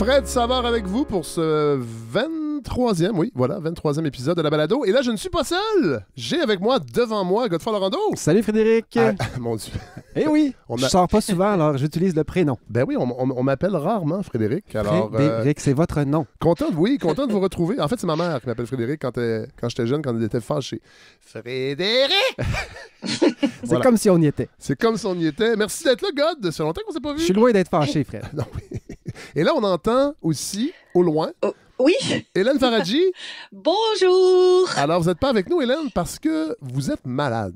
Fred Savard avec vous pour ce 23e, oui, voilà, 23e épisode de la balado. Et là, je ne suis pas seul. J'ai avec moi, devant moi, Godefroy Lorando. Salut Frédéric. Ah, mon Dieu. Eh oui, je sors pas souvent, alors j'utilise le prénom. Ben oui, on m'appelle rarement Frédéric. Alors, Frédéric, c'est votre nom. Content de vous retrouver. En fait, c'est ma mère qui m'appelle Frédéric quand j'étais jeune, quand elle était fâchée. Frédéric! C'est comme si on y était. C'est comme si on y était. Merci d'être là, God. Ça fait longtemps qu'on s'est pas vu. Je suis loin d'être fâché, Fred. Non, oui. Et là, on entend aussi, au loin, oui. Hélène Faradji. Bonjour. Alors, vous n'êtes pas avec nous, Hélène, parce que vous êtes malade.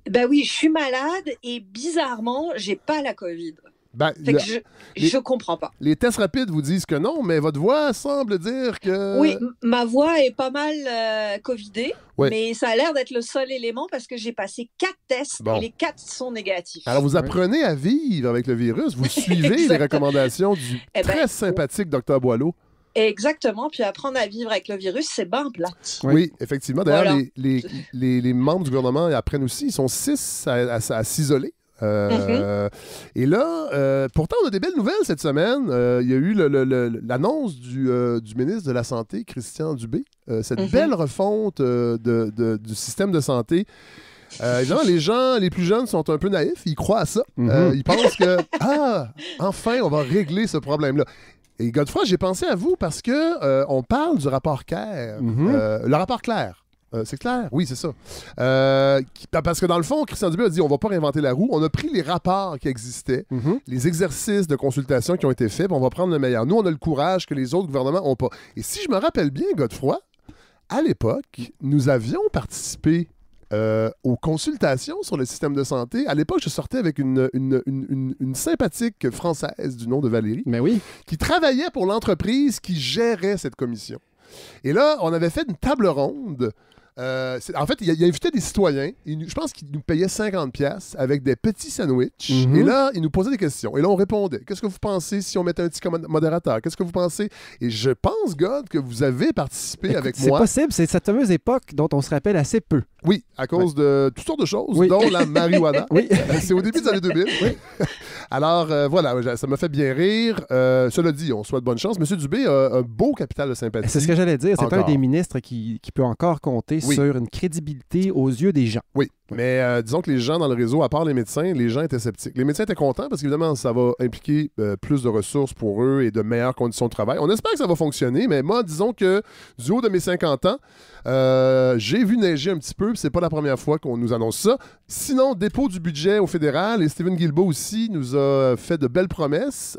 Ben oui, je suis malade et bizarrement, j'ai pas la COVID. Ben, fait que je comprends pas. Les tests rapides vous disent que non, mais votre voix semble dire que... Oui, ma voix est pas mal covidée, oui. Mais ça a l'air d'être le seul élément parce que j'ai passé 4 tests et les 4 sont négatifs. Alors, vous apprenez à vivre avec le virus, vous suivez les recommandations du très sympathique Dr Boileau. Exactement, puis apprendre à vivre avec le virus, c'est ben plate. Oui, effectivement. D'ailleurs, voilà. les membres du gouvernement apprennent aussi, ils sont 6 à s'isoler. Et là, pourtant, on a des belles nouvelles cette semaine. Il y a eu l'annonce du ministre de la Santé, Christian Dubé, cette belle refonte du système de santé. Évidemment, les gens les plus jeunes sont un peu naïfs, ils croient à ça. Ils pensent que, enfin, on va régler ce problème-là. Et Godefroy, j'ai pensé à vous parce que on parle du rapport Clair. Le rapport Clair. C'est clair? Oui, c'est ça. Parce que dans le fond, Christian Dubé a dit on va pas réinventer la roue. On a pris les rapports qui existaient, les exercices de consultation qui ont été faits, puis on va prendre le meilleur. Nous, on a le courage que les autres gouvernements n'ont pas. Et si je me rappelle bien, Godefroy, à l'époque, nous avions participé aux consultations sur le système de santé. À l'époque, je sortais avec une sympathique Française du nom de Valérie, mais oui, qui travaillait pour l'entreprise qui gérait cette commission. Et là, on avait fait une table ronde. En fait, il invitait des citoyens. Je pense qu'il nous payait 50$ avec des petits sandwichs. Et là, il nous posait des questions. Et là, on répondait. Qu'est-ce que vous pensez si on mettait un petit modérateur? Qu'est-ce que vous pensez? Et je pense, God, que vous avez participé avec moi. C'est possible. C'est cette fameuse époque dont on se rappelle assez peu. Oui, à cause de toutes sortes de choses, dont la marijuana. Oui. C'est au début des années 2000. Oui. Alors, voilà, ça m'a fait bien rire. Cela dit, on souhaite bonne chance. M. Dubé a un beau capital de sympathie. C'est ce que j'allais dire. C'est encore un des ministres qui peut encore compter sur une crédibilité aux yeux des gens. Oui, mais disons que les gens dans le réseau, à part les médecins, les gens étaient sceptiques. Les médecins étaient contents parce qu'évidemment, ça va impliquer plus de ressources pour eux et de meilleures conditions de travail. On espère que ça va fonctionner, mais moi, disons que du haut de mes 50 ans, j'ai vu neiger un petit peu, puis c'est pas la première fois qu'on nous annonce ça. Sinon, dépôt du budget au fédéral, et Stephen Guilbeault aussi nous a fait de belles promesses.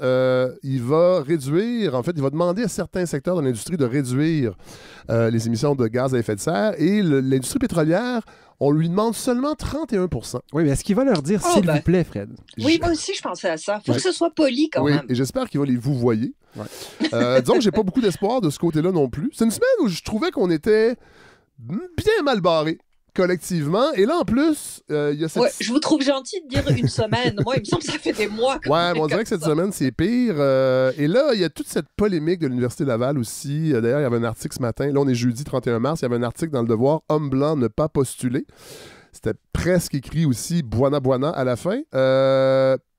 Il va réduire, en fait, il va demander à certains secteurs de l'industrie de réduire les émissions de gaz à effet de serre, et l'industrie pétrolière, on lui demande seulement 31%. Oui, mais est-ce qu'il va leur dire s'il vous plaît, Fred? Oui, moi aussi, je pensais à ça. Il faut que ce soit poli quand même. Et j'espère qu'il va les vouvoyer. Disons que j'ai pas beaucoup d'espoir de ce côté-là non plus. C'est une semaine où je trouvais qu'on était bien mal barrés collectivement. Et là, en plus, il y a cette... je vous trouve gentil de dire une semaine. Moi, il me semble que ça fait des mois. Ouais, mais on dirait que cette semaine, c'est pire. Et là, il y a toute cette polémique de l'Université Laval aussi. D'ailleurs, il y avait un article ce matin. Là, on est jeudi 31 mars. Il y avait un article dans Le Devoir, « Homme blanc ne pas postuler ». C'était presque écrit aussi « Buana Buana » à la fin.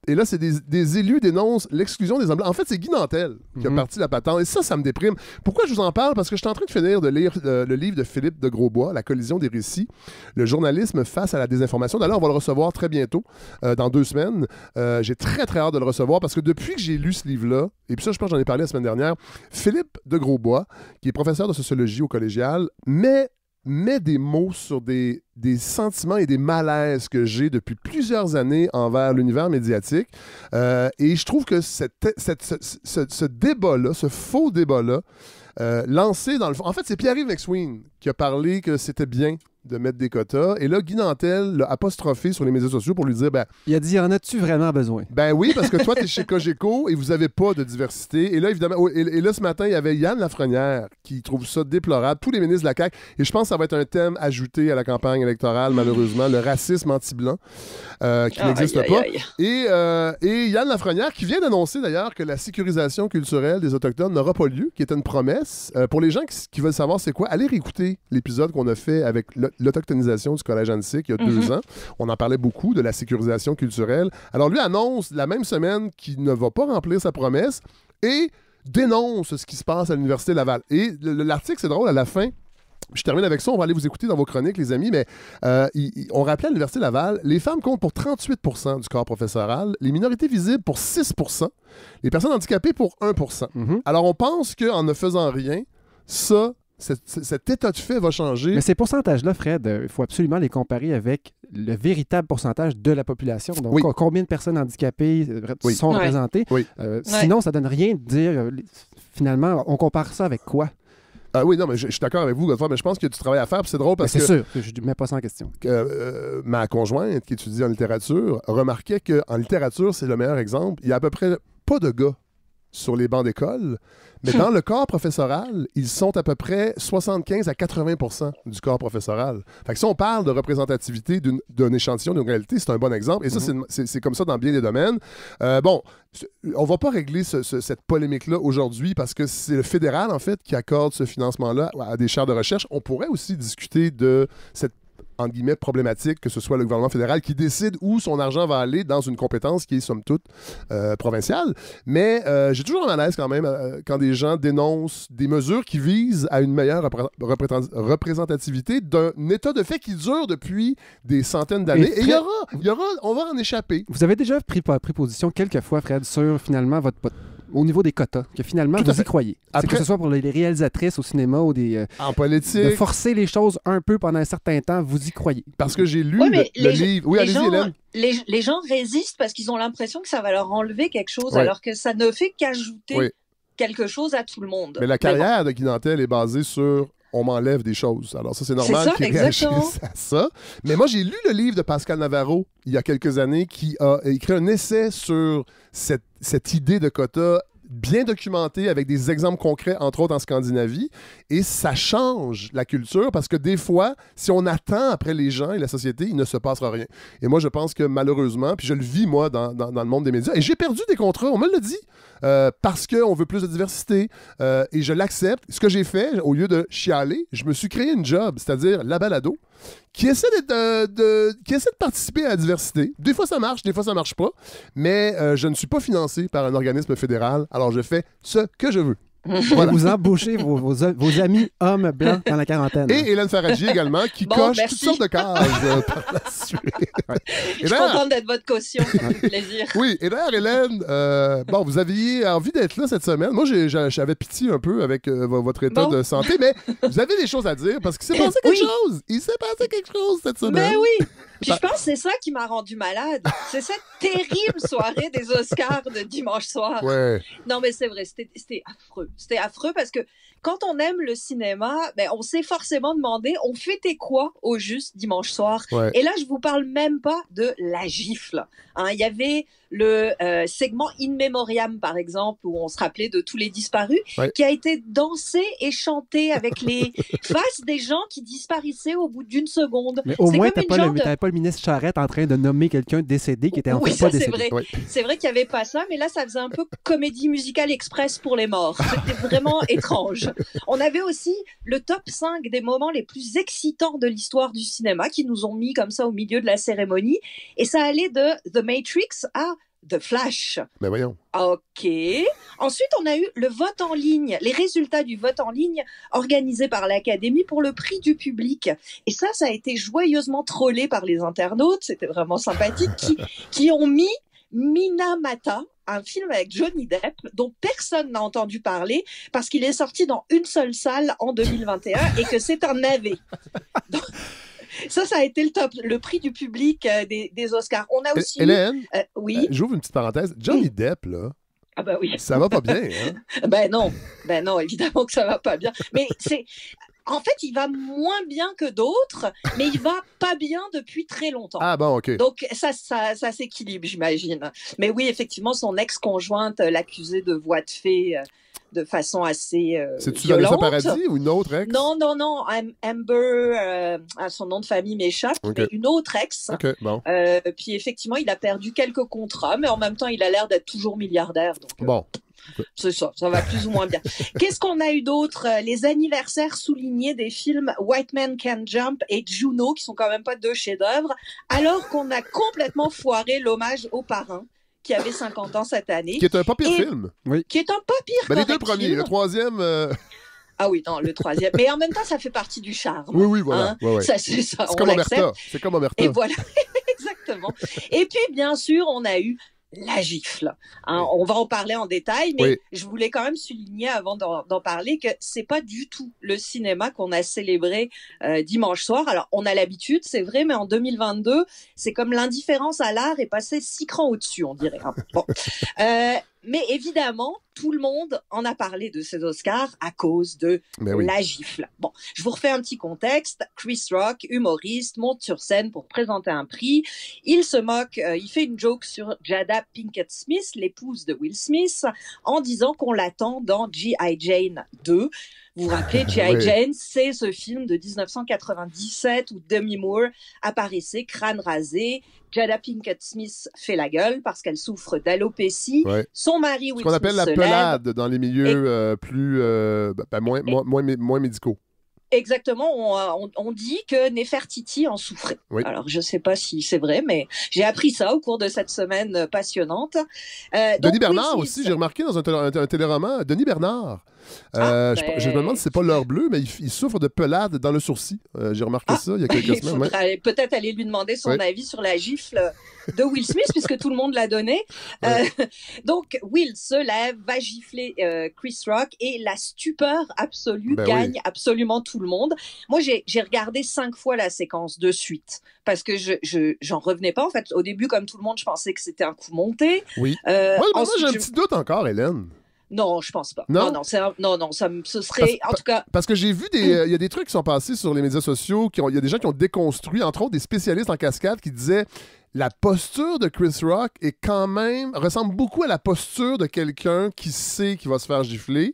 Et là, c'est des élus dénoncent l'exclusion des hommes blancs. En fait, c'est Guy Nantel qui a parti la patente. Et ça me déprime. Pourquoi je vous en parle? Parce que je suis en train de finir de lire le livre de Philippe de Grosbois, La collision des récits, le journalisme face à la désinformation. D'ailleurs, on va le recevoir très bientôt, dans 2 semaines. J'ai très, très hâte de le recevoir parce que depuis que j'ai lu ce livre-là, et puis ça, je pense que j'en ai parlé la semaine dernière, Philippe de Grosbois, qui est professeur de sociologie au collégial, met des mots sur des sentiments et des malaises que j'ai depuis plusieurs années envers l'univers médiatique. Et je trouve que ce débat-là, ce faux débat-là, lancé dans le fond... En fait, c'est Pierre-Yves McSween qui a parlé que c'était bien de mettre des quotas. Et là, Guy Nantel l'a apostrophé sur les médias sociaux pour lui dire... il a dit, en as-tu vraiment besoin? Ben oui, parce que toi, t'es chez Cogeco et vous avez pas de diversité. Et là, évidemment... Et là, ce matin, il y avait Yann Lafrenière qui trouve ça déplorable. Tous les ministres de la CAQ. Et je pense que ça va être un thème ajouté à la campagne électorale, malheureusement. Le racisme anti-blanc qui n'existe pas. Et Yann Lafrenière qui vient d'annoncer, d'ailleurs, que la sécurisation culturelle des Autochtones n'aura pas lieu, qui était une promesse. Pour les gens qui veulent savoir c'est quoi, allez réécouter l'épisode qu'on a fait avec l'autochtonisation du Collège Annecy il y a 2 ans. On en parlait beaucoup de la sécurisation culturelle. Alors lui annonce la même semaine qu'il ne va pas remplir sa promesse et dénonce ce qui se passe à l'Université Laval. Et l'article, c'est drôle, à la fin, je termine avec ça, on va aller vous écouter dans vos chroniques, les amis, mais on rappelait à l'Université Laval, les femmes comptent pour 38% du corps professoral, les minorités visibles pour 6%, les personnes handicapées pour 1%. Alors, on pense qu'en ne faisant rien, cet état de fait va changer. Mais ces pourcentages-là, Fred, il faut absolument les comparer avec le véritable pourcentage de la population. Donc, combien de personnes handicapées sont représentées? Sinon, ça ne donne rien de dire, finalement, on compare ça avec quoi? Oui, non, mais je suis d'accord avec vous, Godefroy, mais je pense qu'il y a du travail à faire, puis c'est drôle parce que... C'est sûr, je ne mets pas ça en question. Ma conjointe, qui étudie en littérature, remarquait qu'en littérature, c'est le meilleur exemple. Il y a à peu près pas de gars sur les bancs d'école, mais dans le corps professoral, ils sont à peu près 75 à 80% du corps professoral. Fait que si on parle de représentativité d'un échantillon, d'une réalité, c'est un bon exemple. Et ça, c'est comme ça dans bien des domaines. On va pas régler cette polémique-là aujourd'hui parce que c'est le fédéral, en fait, qui accorde ce financement-là à des chaires de recherche. On pourrait aussi discuter de cette entre guillemets, problématique que ce soit le gouvernement fédéral qui décide où son argent va aller dans une compétence qui est, somme toute, provinciale. Mais j'ai toujours un malaise quand même quand des gens dénoncent des mesures qui visent à une meilleure représentativité d'un état de fait qui dure depuis des centaines d'années. Et on va en échapper. Vous avez déjà pris position quelques fois, Fred, sur finalement au niveau des quotas, que finalement, vous y croyez. Que ce soit pour les réalisatrices au cinéma ou en politique. De forcer les choses un peu pendant un certain temps, vous y croyez. Parce que j'ai lu le livre. Oui, allez-y, Hélène. Les gens résistent parce qu'ils ont l'impression que ça va leur enlever quelque chose, alors que ça ne fait qu'ajouter quelque chose à tout le monde. Mais la carrière de Guy Nantel est basée sur on m'enlève des choses. Alors ça, c'est normal qu'ils réagissent à ça. Mais moi, j'ai lu le livre de Pascal Navarro il y a quelques années qui a écrit un essai sur cette idée de quota bien documentée avec des exemples concrets, entre autres en Scandinavie. Et ça change la culture parce que des fois, si on attend après les gens et la société, il ne se passera rien. Et moi, je pense que malheureusement, puis je le vis moi dans le monde des médias, et j'ai perdu des contrats, on me l'a dit, parce qu'on veut plus de diversité. Et je l'accepte. Ce que j'ai fait, au lieu de chialer, je me suis créé une job, c'est-à-dire la balado, qui essaie de participer à la diversité. Des fois, ça marche, des fois, ça marche pas. Mais je ne suis pas financé par un organisme fédéral. Alors, je fais ce que je veux. Voilà. Vous embauchez vos amis hommes blancs dans la quarantaine. Et Hélène Faradji également, qui coche toutes sortes de cases par la suite. Je suis contente d'être votre caution, ça fait plaisir. Oui, et d'ailleurs, Hélène, vous aviez envie d'être là cette semaine. Moi, j'avais pitié un peu avec votre état de santé, mais vous avez des choses à dire parce qu'il s'est passé quelque chose. Il s'est passé quelque chose cette semaine. Mais oui! Puis je pense que c'est ça qui m'a rendu malade. C'est cette terrible soirée des Oscars de dimanche soir. Ouais. Non, mais c'est vrai, c'était affreux. C'était affreux parce que quand on aime le cinéma, on s'est forcément demandé, on fêtait quoi au juste dimanche soir? Ouais. Et là, je vous parle même pas de la gifle. Il y avait le segment In Memoriam, par exemple, où on se rappelait de tous les disparus, qui a été dansé et chanté avec les faces des gens qui disparaissaient au bout d'une seconde. Mais au moins, t'avais pas le ministre Charette en train de nommer quelqu'un décédé qui était en fait pas décédé. Vrai. C'est vrai qu'il n'y avait pas ça, mais là, ça faisait un peu comédie musicale express pour les morts. C'était vraiment étrange. On avait aussi le top 5 des moments les plus excitants de l'histoire du cinéma qui nous ont mis comme ça au milieu de la cérémonie. Et ça allait de The Matrix à The Flash. Mais voyons. OK. Ensuite, on a eu le vote en ligne, les résultats du vote en ligne organisé par l'Académie pour le prix du public. Et ça a été joyeusement trollé par les internautes. C'était vraiment sympathique. qui ont mis Minamata, un film avec Johnny Depp, dont personne n'a entendu parler parce qu'il est sorti dans une seule salle en 2021 et que c'est un navet. Donc, ça a été le prix du public des Oscars. On a aussi... Hélène, oui. J'ouvre une petite parenthèse. Johnny Depp, là, ah ben oui. Ça va pas bien, hein? Ben non, évidemment que ça va pas bien. Mais en fait, il va moins bien que d'autres, mais il va pas bien depuis très longtemps. Ah bon, OK. Donc ça s'équilibre, j'imagine. Mais oui, effectivement, son ex-conjointe l'accusait de voie de fait de façon assez C'est-tu violente. Vanessa Paradis ou une autre ex? Non. Amber, son nom de famille m'échappe, mais une autre ex. OK, bon. Puis effectivement, il a perdu quelques contrats, mais en même temps, il a l'air d'être toujours milliardaire. Donc, bon. C'est ça va plus ou moins bien. Qu'est-ce qu'on a eu d'autre? Les anniversaires soulignés des films White Man Can't Jump et Juno, qui sont quand même pas deux chefs-d'œuvre, alors qu'on a complètement foiré l'hommage aux parrains, qui avait 50 ans cette année. Qui est un pas pire film. Oui. Qui est un pas pire les deux premiers, film. Le troisième... Ah oui, non, le troisième. Mais en même temps, ça fait partie du charme. Oui, voilà. Hein? Ouais. C'est comme Omerta. C'est comme Omerta. Et voilà, exactement. Et puis, bien sûr, on a eu la gifle. Hein, on va en parler en détail, mais je voulais quand même souligner avant d'en parler que c'est pas du tout le cinéma qu'on a célébré dimanche soir. Alors, on a l'habitude, c'est vrai, mais en 2022, c'est comme l'indifférence à l'art est passée 6 crans au-dessus, on dirait. Hein. Bon. Mais évidemment, tout le monde en a parlé de ces Oscars à cause de la gifle. Bon, je vous refais un petit contexte. Chris Rock, humoriste, monte sur scène pour présenter un prix. Il se moque, il fait une joke sur Jada Pinkett Smith, l'épouse de Will Smith, en disant qu'on l'attend dans G.I. Jane 2. Vous vous rappelez, G.I. Jane, c'est ce film de 1997 où Demi Moore apparaissait crâne rasé. Jada Pinkett Smith fait la gueule parce qu'elle souffre d'alopécie. Son mari, Will Smith, ce qu'on appelle la pelade dans les milieux plus moins médicaux. Exactement, on dit que Nefertiti en souffrait. Alors, je ne sais pas si c'est vrai, mais j'ai appris ça au cours de cette semaine passionnante. Denis Bernard aussi, j'ai remarqué dans un téléroman, Denis Bernard. Je me demande si c'est pas l'heure bleue, mais il souffre de pelade dans le sourcil. J'ai remarqué ça il y a quelques semaines. Il faudra peut-être aller lui demander son avis sur la gifle de Will Smith, puisque tout le monde l'a donné. Donc, Will se lève, va gifler Chris Rock, et la stupeur absolue gagne absolument tout le monde. Moi, j'ai regardé 5 fois la séquence de suite, parce que j'en revenais pas. En fait, au début, comme tout le monde, je pensais que c'était un coup monté. Oui. Moi, j'ai un petit doute encore, Hélène. Non, je pense pas. Non, ce serait, en tout cas... Parce que j'ai vu il y a des trucs qui sont passés sur les médias sociaux, il y a des gens qui ont déconstruit, entre autres des spécialistes en cascade qui disaient la posture de Chris Rock ressemble beaucoup à la posture de quelqu'un qui sait qu'il va se faire gifler.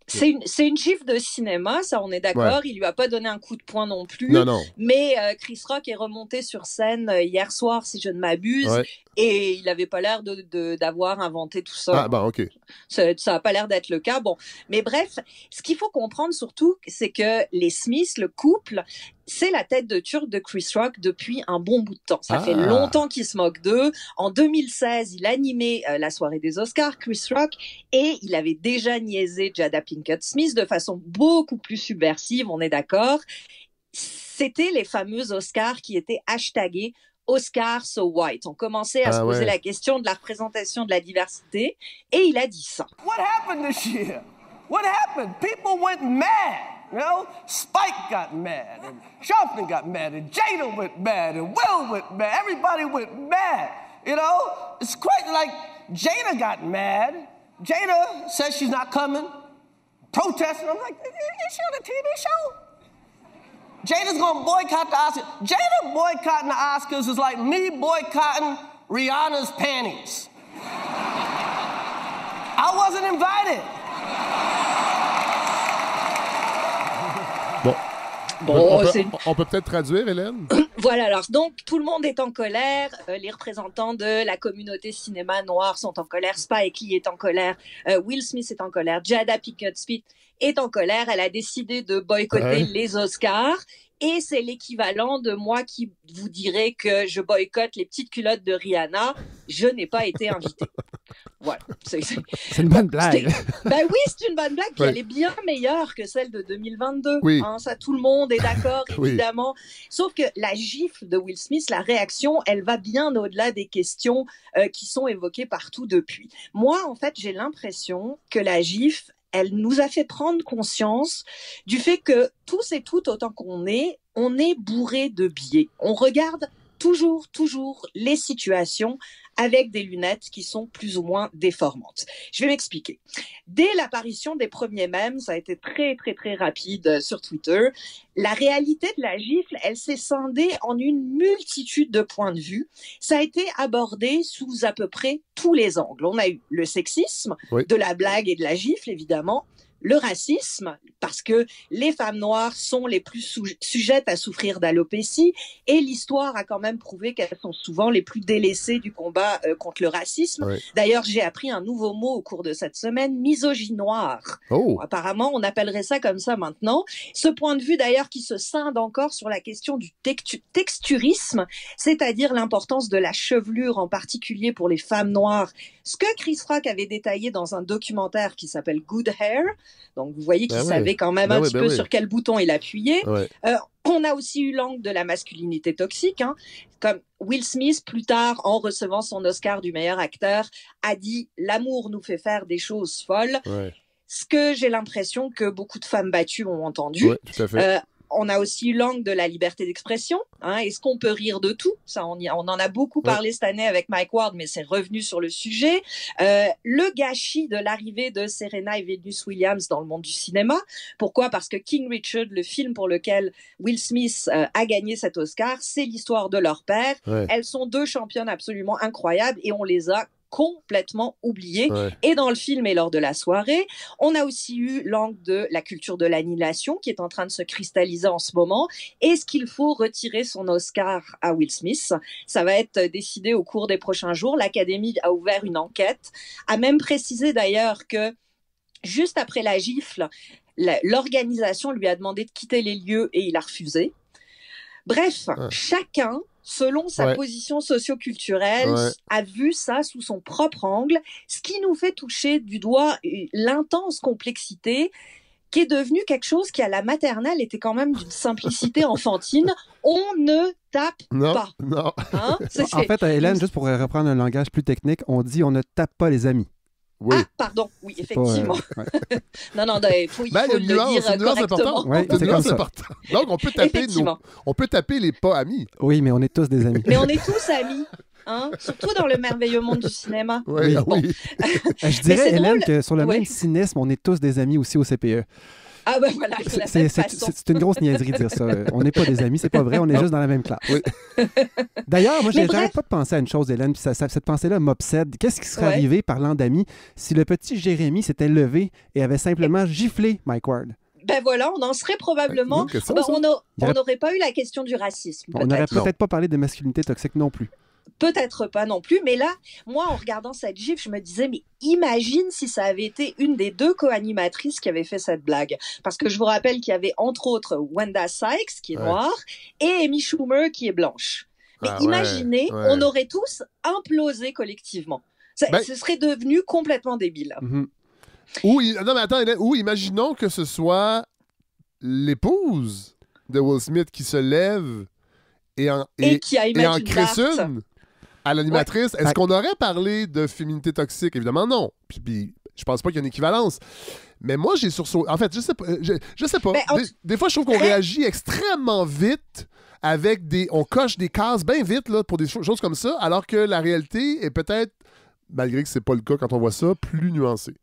C'est une gifle de cinéma, ça on est d'accord. Il lui a pas donné un coup de poing non plus. Non. Mais Chris Rock est remonté sur scène hier soir, si je ne m'abuse, et il avait pas l'air d'avoir inventé tout ça. Ah, bah, ok. Ça a pas l'air d'être le cas. Bon, mais bref, ce qu'il faut comprendre surtout, c'est que les Smiths, le couple, c'est la tête de turc de Chris Rock depuis un bon bout de temps. Ça fait longtemps qu'il se moque d'eux. En 2016, il animait la soirée des Oscars, Chris Rock, et il avait déjà niaisé Jada Pinkett Smith de façon beaucoup plus subversive, on est d'accord. C'était les fameux Oscars qui étaient hashtagés Oscar so white. On commençait à se poser la question de la représentation de la diversité, et il a dit ça. What happened this year? What happened? People went mad. You know, Spike got mad, and Sharpton got mad, and Jada went mad, and Will went mad. Everybody went mad. You know, it's quite like Jada got mad. Jada says she's not coming, protesting. I'm like, is she on a TV show? Jada's gonna boycott the Oscars. Jada boycotting the Oscars is like me boycotting Rihanna's panties. I wasn't invited. On peut peut-être traduire, Hélène? Voilà, alors donc tout le monde est en colère, les représentants de la communauté cinéma noire sont en colère, Spike Lee est en colère, Will Smith est en colère, Jada Pinkett Smith est en colère, elle a décidé de boycotter les Oscars. Et c'est l'équivalent de moi qui vous dirais que je boycotte les petites culottes de Rihanna. Je n'ai pas été invitée. Voilà. C'est une bonne blague. Ben oui, c'est une bonne blague. Puis elle est bien meilleure que celle de 2022. Oui. Hein, ça, tout le monde est d'accord, évidemment. Sauf que la gifle de Will Smith, la réaction, elle va bien au-delà des questions qui sont évoquées partout depuis. Moi, en fait, j'ai l'impression que la gifle, elle nous a fait prendre conscience du fait que tous et toutes, autant qu'on est, on est bourré de biais. On regarde toujours les situations avec des lunettes qui sont plus ou moins déformantes. Je vais m'expliquer. Dès l'apparition des premiers mèmes, ça a été très rapide sur Twitter, la réalité de la gifle, elle s'est scindée en une multitude de points de vue. Ça a été abordé sous à peu près tous les angles. On a eu le sexisme, de la blague et de la gifle, évidemment, le racisme, parce que les femmes noires sont les plus sujettes à souffrir d'alopécie, et l'histoire a quand même prouvé qu'elles sont souvent les plus délaissées du combat contre le racisme. Oui. D'ailleurs, j'ai appris un nouveau mot au cours de cette semaine, misogynoire. Oh. Bon, apparemment, on appellerait ça comme ça maintenant. Ce point de vue, d'ailleurs, qui se scinde encore sur la question du texturisme, c'est-à-dire l'importance de la chevelure, en particulier pour les femmes noires, ce que Chris Rock avait détaillé dans un documentaire qui s'appelle Good Hair. Donc, vous voyez qu'il savait quand même un petit peu sur quel bouton il appuyait. Ouais. On a aussi eu l'angle de la masculinité toxique, hein, comme Will Smith, plus tard, en recevant son Oscar du meilleur acteur, a dit « L'amour nous fait faire des choses folles ». Ce que j'ai l'impression que beaucoup de femmes battues ont entendu. Ouais, tout à fait. On a aussi eu l'angle de la liberté d'expression. Hein. Est-ce qu'on peut rire de tout? Ça, on en a beaucoup parlé cette année avec Mike Ward, mais c'est revenu sur le sujet. Le gâchis de l'arrivée de Serena et Venus Williams dans le monde du cinéma. Pourquoi? Parce que King Richard, le film pour lequel Will Smith a gagné cet Oscar, c'est l'histoire de leur père. Ouais. Elles sont deux championnes absolument incroyables et on les a complètement oublié. Ouais. Et dans le film et lors de la soirée, on a aussi eu l'angle de la culture de l'annihilation qui est en train de se cristalliser en ce moment. Est-ce qu'il faut retirer son Oscar à Will Smith? Ça va être décidé au cours des prochains jours. L'Académie a ouvert une enquête, a même précisé d'ailleurs que juste après la gifle, l'organisation lui a demandé de quitter les lieux et il a refusé. Bref, chacun, selon sa position socio-culturelle, a vu ça sous son propre angle, ce qui nous fait toucher du doigt l'intense complexité qui est devenue quelque chose qui, à la maternelle, était quand même d'une simplicité enfantine. On ne tape pas. Non. Hein? En fait, Hélène, juste pour reprendre un langage plus technique, on dit on ne tape pas les amis. Oui. Ah, pardon, oui, effectivement. Non, il faut le dire correctement. Ouais, c'est comme ça. Donc, on peut taper les pas amis. Oui, mais on est tous des amis. Mais on est tous amis. Hein? Surtout dans le merveilleux monde du cinéma. Oui. Je dirais, Hélène, que sur le même cynisme, on est tous des amis aussi au CPE. Ah ben voilà, c'est une grosse niaiserie de dire ça. On n'est pas des amis, c'est pas vrai, on est juste dans la même classe. Oui. D'ailleurs, moi, j'arrête pas de penser à une chose, Hélène, puis cette pensée-là m'obsède. Qu'est-ce qui serait arrivé, parlant d'amis, si le petit Jérémy s'était levé et avait simplement giflé Mike Ward? Ben voilà, on en serait probablement... on n'aurait pas eu la question du racisme. On n'aurait peut-être pas parlé de masculinité toxique non plus. Peut-être pas non plus, mais là, moi, en regardant cette gifle, je me disais, mais imagine si ça avait été une des deux co-animatrices qui avait fait cette blague. Parce que je vous rappelle qu'il y avait, entre autres, Wanda Sykes, qui est noire, et Amy Schumer, qui est blanche. Mais imaginez, on aurait tous implosé collectivement. Ce serait devenu complètement débile. Mm-hmm. Ou imaginons que ce soit l'épouse de Will Smith qui se lève et qui a en crée une à l'animatrice. Est-ce qu'on aurait parlé de féminité toxique? Évidemment, non. Puis je pense pas qu'il y a une équivalence. Mais moi, j'ai sursauté. En fait, je sais pas. Je sais pas. Des fois, je trouve qu'on réagit extrêmement vite avec on coche des cases bien vite là, pour des choses comme ça, alors que la réalité est peut-être, malgré que c'est pas le cas quand on voit ça, plus nuancée.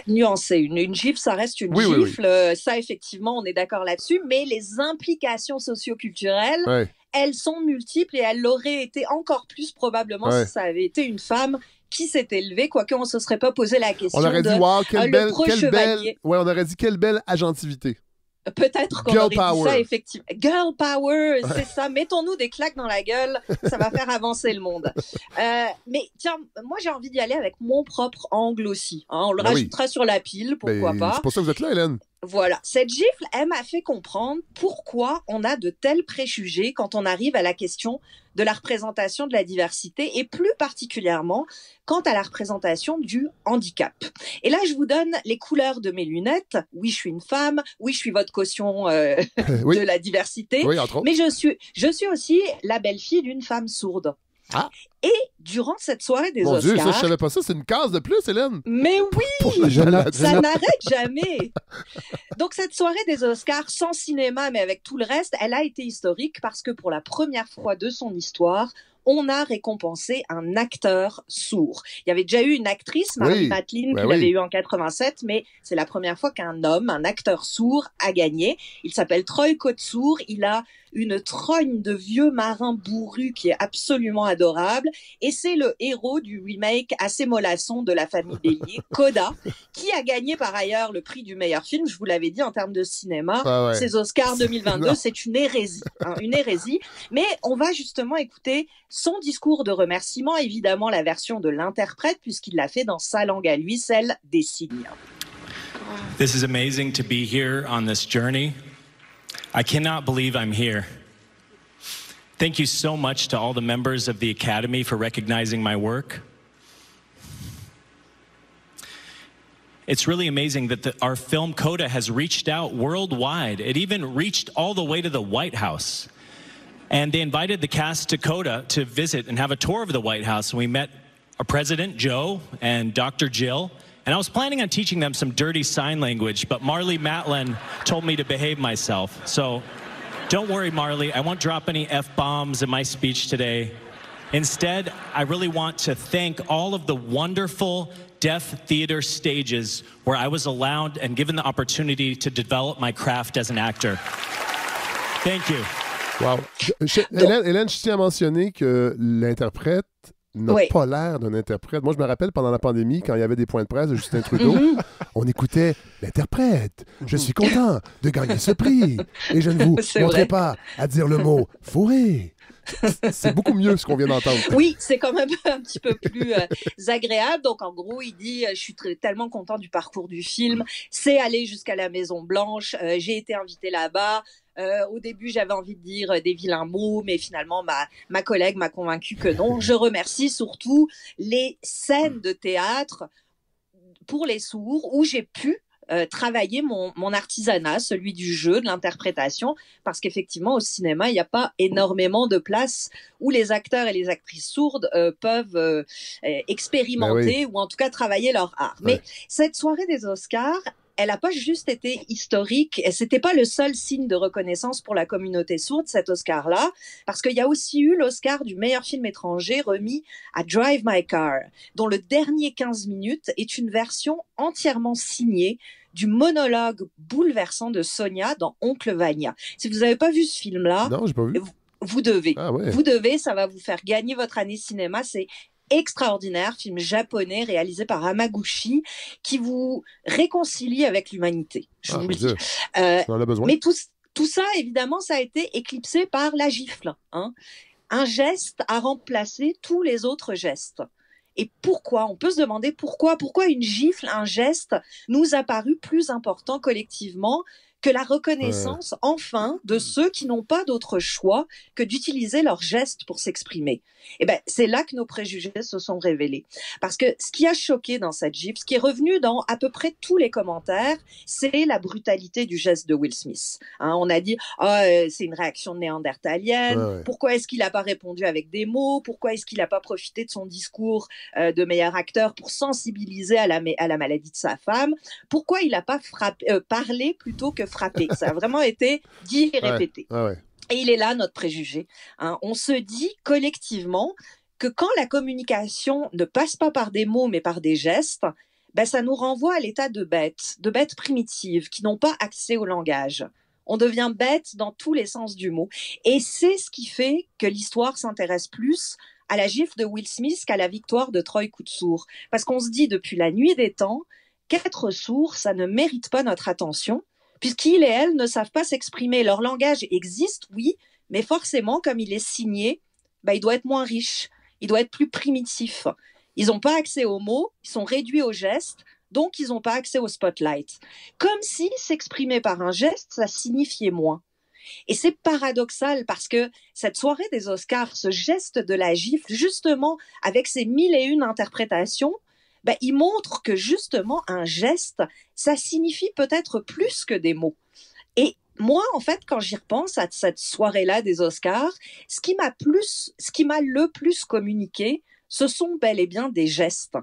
Nuancé. Une gifle, ça reste une gifle. Oui. Ça, effectivement, on est d'accord là-dessus. Mais les implications socio-culturelles, elles sont multiples et elles l'auraient été encore plus probablement si ça avait été une femme qui s'était levée, quoique on ne se serait pas posé la question. On aurait dit, wow, quelle belle... Ouais, on aurait dit, quelle belle agentivité. Peut-être qu'on aurait dit ça, effectivement. Girl power, c'est ça. Mettons-nous des claques dans la gueule, ça va faire avancer le monde. Mais tiens, moi j'ai envie d'y aller avec mon propre angle aussi. Hein. On le rajoutera sur la pile, pourquoi pas. C'est pour ça que vous êtes là, Hélène. Voilà. Cette gifle, elle m'a fait comprendre pourquoi on a de tels préjugés quand on arrive à la question de la représentation de la diversité et plus particulièrement quant à la représentation du handicap. Et là, je vous donne les couleurs de mes lunettes. Oui, je suis une femme. Oui, je suis votre caution de la diversité. Oui, entre autres. Mais je suis aussi la belle-fille d'une femme sourde. Ah. Et durant cette soirée des Oscars... Mon Dieu, ça, je savais pas ça. C'est une case de plus, Hélène. Mais oui! Ça n'arrête jamais. Donc, cette soirée des Oscars, sans cinéma, mais avec tout le reste, elle a été historique parce que pour la première fois de son histoire, on a récompensé un acteur sourd. Il y avait déjà eu une actrice, Marie Matlin, qui l'avait eu en 87, mais c'est la première fois qu'un homme, un acteur sourd, a gagné. Il s'appelle Troy Kotsur. Il a une trogne de vieux marin bourru qui est absolument adorable. Et c'est le héros du remake assez mollasson de La Famille Bélier, Coda, qui a gagné par ailleurs le prix du meilleur film. Je vous l'avais dit, en termes de cinéma, ces Oscars 2022, c'est une hérésie. Une hérésie. Mais on va justement écouter son discours de remerciement, évidemment la version de l'interprète, puisqu'il l'a fait dans sa langue à lui, celle des signes. This is amazing to be here on this journey. I cannot believe I'm here. Thank you so much to all the members of the Academy for recognizing my work. It's really amazing that our film Coda has reached out worldwide. It even reached all the way to the White House. And they invited the cast to Coda to visit and have a tour of the White House. And we met our president, Joe, and Dr. Jill. And I was planning on teaching them some dirty sign language, but Marlee Matlin told me to behave myself. So don't worry, Marlee, I won't drop any F-bombs in my speech today. Instead, I really want to thank all of the wonderful deaf theater stages where I was allowed and given the opportunity to develop my craft as an actor. Thank you. Wow. Hélène, je tiens à mentionner que l'interprète n'a pas l'air d'un interprète. Moi, je me rappelle pendant la pandémie, quand il y avait des points de presse de Justin Trudeau, on écoutait l'interprète. Je suis content de gagner ce prix. Et je ne vous montrerai pas à dire le mot fourré. C'est beaucoup mieux ce qu'on vient d'entendre. Oui, c'est quand même un petit peu plus agréable. Donc, en gros, il dit « Je suis tellement content du parcours du film. C'est aller jusqu'à la Maison-Blanche. J'ai été invité là-bas. Au début, j'avais envie de dire des vilains mots, mais finalement, ma collègue m'a convaincu que non. Je remercie surtout les scènes de théâtre pour les sourds où j'ai pu travailler mon artisanat, celui du jeu, de l'interprétation, parce qu'effectivement, au cinéma, il n'y a pas énormément de place où les acteurs et les actrices sourdes peuvent expérimenter ou en tout cas travailler leur art. Mais cette soirée des Oscars, elle n'a pas juste été historique, et c'était pas le seul signe de reconnaissance pour la communauté sourde, cet Oscar-là, parce qu'il y a aussi eu l'Oscar du meilleur film étranger remis à Drive My Car, dont le dernier 15 minutes est une version entièrement signée du monologue bouleversant de Sonia dans Oncle Vanya. Si vous n'avez pas vu ce film-là, non, j'ai pas vu. Vous devez. Ah ouais. Vous devez, ça va vous faire gagner votre année cinéma. C'est extraordinaire, film japonais réalisé par Hamaguchi qui vous réconcilie avec l'humanité. Je vous le dis. On en a besoin. Mais tout ça, évidemment, ça a été éclipsé par la gifle. Hein. Un geste a remplacé tous les autres gestes. Et pourquoi? On peut se demander pourquoi une gifle, un geste nous a paru plus important collectivement que la reconnaissance, enfin, de ceux qui n'ont pas d'autre choix que d'utiliser leurs gestes pour s'exprimer. Eh ben, c'est là que nos préjugés se sont révélés. Parce que ce qui a choqué dans cette gifle, ce qui est revenu dans à peu près tous les commentaires, c'est la brutalité du geste de Will Smith. Hein, on a dit, c'est une réaction néandertalienne. Pourquoi est-ce qu'il n'a pas répondu avec des mots? Pourquoi est-ce qu'il n'a pas profité de son discours de meilleur acteur pour sensibiliser à la maladie de sa femme? Pourquoi il n'a pas parlé plutôt que frappé? Ça a vraiment été dit et répété. Et il est là, notre préjugé. Hein. On se dit collectivement que quand la communication ne passe pas par des mots, mais par des gestes, ben, ça nous renvoie à l'état de bêtes primitives qui n'ont pas accès au langage. On devient bête dans tous les sens du mot. Et c'est ce qui fait que l'histoire s'intéresse plus à la gifle de Will Smith qu'à la victoire de Troy Kotsur. Parce qu'on se dit depuis la nuit des temps qu'être sourd, ça ne mérite pas notre attention, puisqu'ils et elles ne savent pas s'exprimer. Leur langage existe, oui, mais forcément, comme il est signé, il doit être moins riche, il doit être plus primitif. Ils n'ont pas accès aux mots, ils sont réduits aux gestes, donc ils n'ont pas accès au spotlight. Comme si s'exprimer par un geste, ça signifiait moins. Et c'est paradoxal parce que cette soirée des Oscars, ce geste de la gifle, justement, avec ses 1001 interprétations, il montre que justement un geste, ça signifie peut-être plus que des mots. Et moi, en fait, quand j'y repense à cette soirée-là des Oscars, ce qui m'a le plus communiqué, ce sont bel et bien des gestes.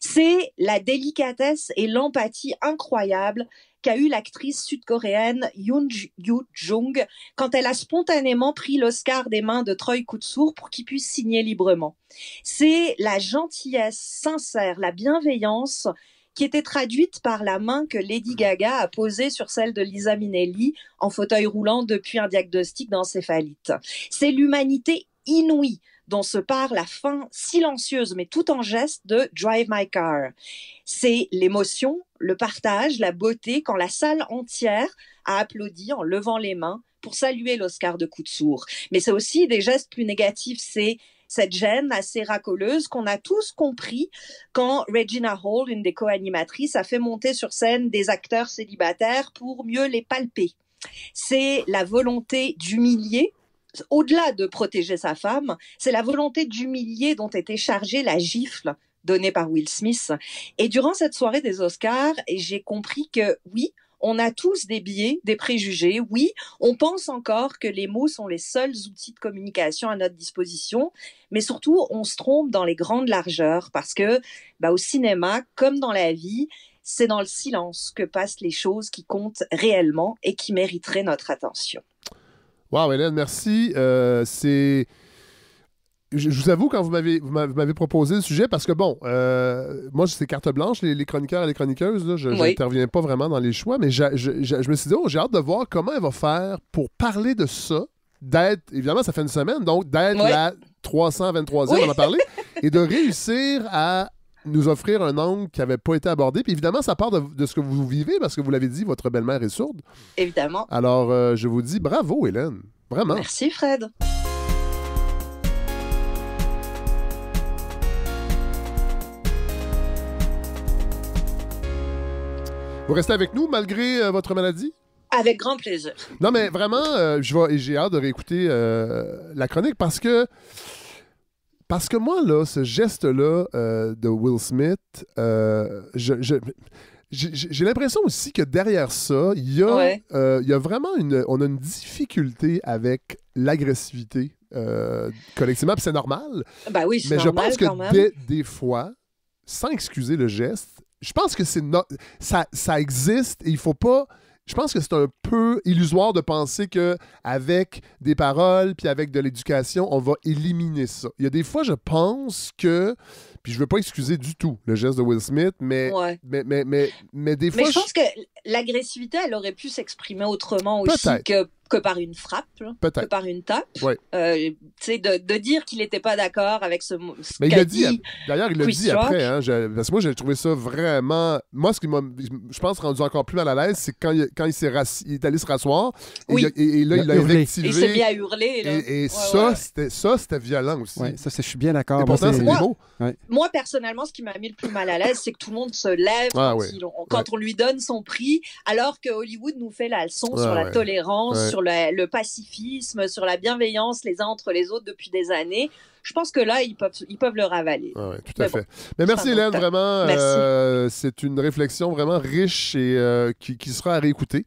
C'est la délicatesse et l'empathie incroyable qu'a eu l'actrice sud-coréenne Yoon Yoo-jung quand elle a spontanément pris l'Oscar des mains de Troy Kotsur pour qu'il puisse signer librement. C'est la gentillesse sincère, la bienveillance qui était traduite par la main que Lady Gaga a posée sur celle de Liza Minnelli en fauteuil roulant depuis un diagnostic d'encéphalite. C'est l'humanité inouïe dont se part la fin silencieuse mais tout en geste de Drive My Car. C'est l'émotion, le partage, la beauté quand la salle entière a applaudi en levant les mains pour saluer l'Oscar de Kotsur. Mais c'est aussi des gestes plus négatifs, c'est cette gêne assez racoleuse qu'on a tous compris quand Regina Hall, une des co-animatrices, a fait monter sur scène des acteurs célibataires pour mieux les palper. C'est la volonté d'humilier. Au-delà de protéger sa femme, c'est la volonté d'humilier dont était chargée la gifle donnée par Will Smith. Et durant cette soirée des Oscars, j'ai compris que oui, on a tous des biais, des préjugés. Oui, on pense encore que les mots sont les seuls outils de communication à notre disposition, mais surtout, on se trompe dans les grandes largeurs parce que, au cinéma, comme dans la vie, c'est dans le silence que passent les choses qui comptent réellement et qui mériteraient notre attention. Wow, Hélène, merci. Je vous avoue, quand vous m'avez proposé le sujet, parce que bon, moi, c'est carte blanche, les chroniqueurs et les chroniqueuses, là, je n'interviens pas vraiment dans les choix, mais je me suis dit, j'ai hâte de voir comment elle va faire pour parler de ça, évidemment, ça fait une semaine, donc d'être la 323e, on en a parlé, et de réussir à nous offrir un angle qui n'avait pas été abordé. Puis évidemment, ça part de ce que vous vivez, parce que vous l'avez dit, votre belle-mère est sourde. Évidemment. Alors, je vous dis bravo, Hélène. Vraiment. Merci, Fred. Vous restez avec nous malgré votre maladie? Avec grand plaisir. Non, mais vraiment, j'ai hâte de réécouter la chronique parce que moi, là, ce geste-là de Will Smith, j'ai l'impression aussi que derrière ça, il y a vraiment on a une difficulté avec l'agressivité collectivement, puis c'est normal. Ben oui, c'est mais normal, je pense que des fois, sans excuser le geste, je pense que ça existe et il faut pas... Je pense que c'est un peu illusoire de penser qu'avec des paroles puis avec de l'éducation, on va éliminer ça. Il y a des fois, je pense que... Puis je veux pas excuser du tout le geste de Will Smith, mais des fois... Mais je pense que l'agressivité, elle aurait pu s'exprimer autrement aussi que par une frappe, que par une tape. Ouais. De dire qu'il n'était pas d'accord avec ce mais il l'a dit. D'ailleurs, il l'a dit après. Hein, parce que moi, j'ai trouvé ça vraiment... Moi, ce qui m'a, je pense, rendu encore plus mal à l'aise, c'est quand il est allé se rasseoir. Oui. Et là, il a invectivé. Il s'est mis à hurler. Là. Et ça, c'était violent aussi. Ouais, ça, je suis bien d'accord. Et pourtant, c'est des mots. Moi, personnellement, ce qui m'a mis le plus mal à l'aise, c'est que tout le monde se lève quand on lui donne son prix, alors que Hollywood nous fait la leçon sur la tolérance, sur le pacifisme, sur la bienveillance les uns entre les autres depuis des années. Je pense que là, ils peuvent le ravaler. Oui, tout à fait. Mais merci, Hélène, vraiment. C'est une réflexion vraiment riche et qui sera à réécouter.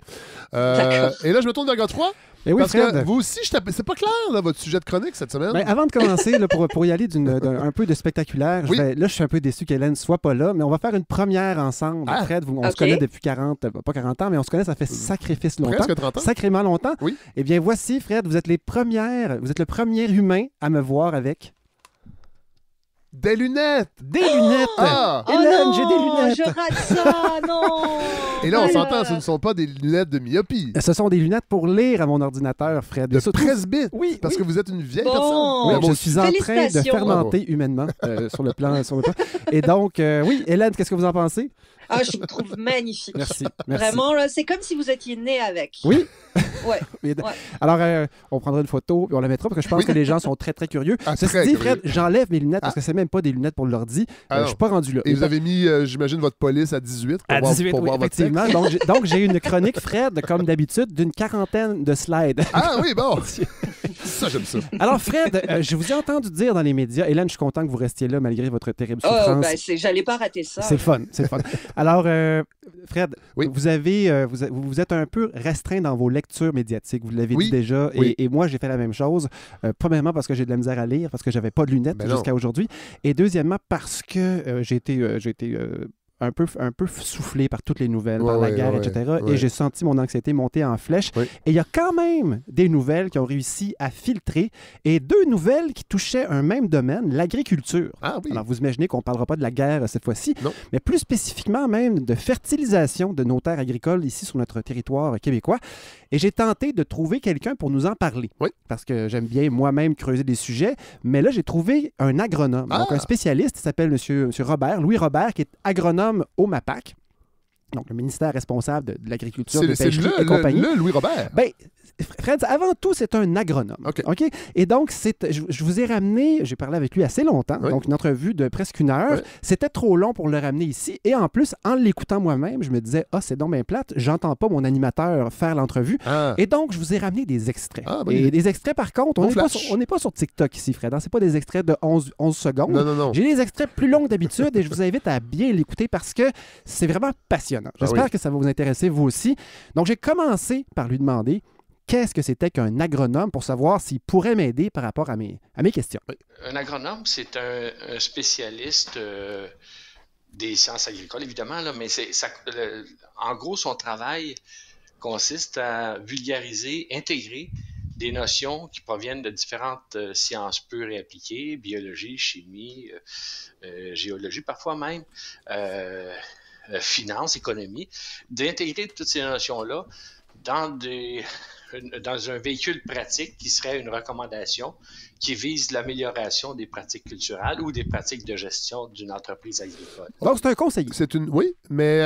Et là, je me tourne vers Godefroy. Et oui, parce Fred, que vous aussi, c'est pas clair, là, votre sujet de chronique cette semaine. Ben, avant de commencer, là, pour y aller un peu de spectaculaire, je suis un peu déçu qu'Hélène soit pas là, mais on va faire une première ensemble. Fred, on se connaît depuis pas 40 ans, mais on se connaît, ça fait sacrifice longtemps. Presque 30 ans. Sacrément longtemps. Oui. Eh bien, voici, Fred, vous êtes le premier humain à me voir avec... Des lunettes! Des lunettes! Ah! Hélène, j'ai des lunettes! Je rate ça, non! Et là, on s'entend, ce ne sont pas des lunettes de myopie. Ce sont des lunettes pour lire à mon ordinateur, Fred. De presbyte? Oui. Parce que vous êtes une vieille personne. Oui, je suis en train de fermenter humainement sur le plan. Et donc, oui, Hélène, qu'est-ce que vous en pensez? Ah, je me trouve magnifique. Merci. Vraiment, là, c'est comme si vous étiez né avec. Oui. Ouais. Alors, on prendra une photo et on la mettra parce que je pense que les gens sont très, très curieux. Ceci dit, Fred, j'enlève mes lunettes parce que c'est même pas des lunettes pour l'ordi. Je suis pas rendu là. Et vous avez mis, j'imagine, votre police à 18 pour voir votre texte. Donc, j'ai une chronique, Fred, comme d'habitude, d'une 40aine de slides. Ah oui, bon. Ça, j'aime ça. Alors, Fred, je vous ai entendu dire dans les médias, Hélène, je suis content que vous restiez là malgré votre terrible souffrance. J'allais pas rater ça. C'est fun. Alors, Fred, vous êtes un peu restreint dans vos lectures médiatiques, vous l'avez dit déjà, et moi, j'ai fait la même chose. Premièrement, parce que j'ai de la misère à lire, parce que j'avais pas de lunettes jusqu'à aujourd'hui, et deuxièmement, parce que j'ai été un peu soufflé par toutes les nouvelles, par la guerre, etc. Et j'ai senti mon anxiété monter en flèche. Et il y a quand même des nouvelles qui ont réussi à filtrer et 2 nouvelles qui touchaient un même domaine, l'agriculture. Ah, oui. Alors, vous imaginez qu'on ne parlera pas de la guerre cette fois-ci, mais plus spécifiquement même de fertilisation de nos terres agricoles ici sur notre territoire québécois. Et j'ai tenté de trouver quelqu'un pour nous en parler. Parce que j'aime bien moi-même creuser des sujets. Mais là, j'ai trouvé un agronome, donc un spécialiste. Il s'appelle M. Robert, Louis Robert, qui est agronome au MAPAC, donc le ministère responsable de l'agriculture, des pêcheries et compagnie. Le Louis Robert. Ben, Fred, avant tout, c'est un agronome. OK? Et donc, je vous ai ramené, j'ai parlé avec lui assez longtemps, donc une entrevue de presque 1 heure. C'était trop long pour le ramener ici. Et en plus, en l'écoutant moi-même, je me disais, c'est donc bien plate, j'entends pas mon animateur faire l'entrevue. Et donc, je vous ai ramené des extraits. Et des extraits, par contre, on n'est pas sur TikTok ici, Fred. C'est pas des extraits de 11 secondes. Non. J'ai des extraits plus longs que d'habitude et je vous invite à bien l'écouter parce que c'est vraiment passionnant. J'espère que ça va vous intéresser, vous aussi. Donc, j'ai commencé par lui demander qu'est-ce que c'était qu'un agronome pour savoir s'il pourrait m'aider par rapport à mes questions. Un agronome, c'est un spécialiste des sciences agricoles, évidemment, là, mais en gros, son travail consiste à vulgariser, intégrer des notions qui proviennent de différentes sciences pures et appliquées, biologie, chimie, géologie parfois même, finance, économie, d'intégrer toutes ces notions-là dans un véhicule pratique qui serait une recommandation qui vise l'amélioration des pratiques culturelles ou des pratiques de gestion d'une entreprise agricole. Donc, c'est un conseiller. Oui, mais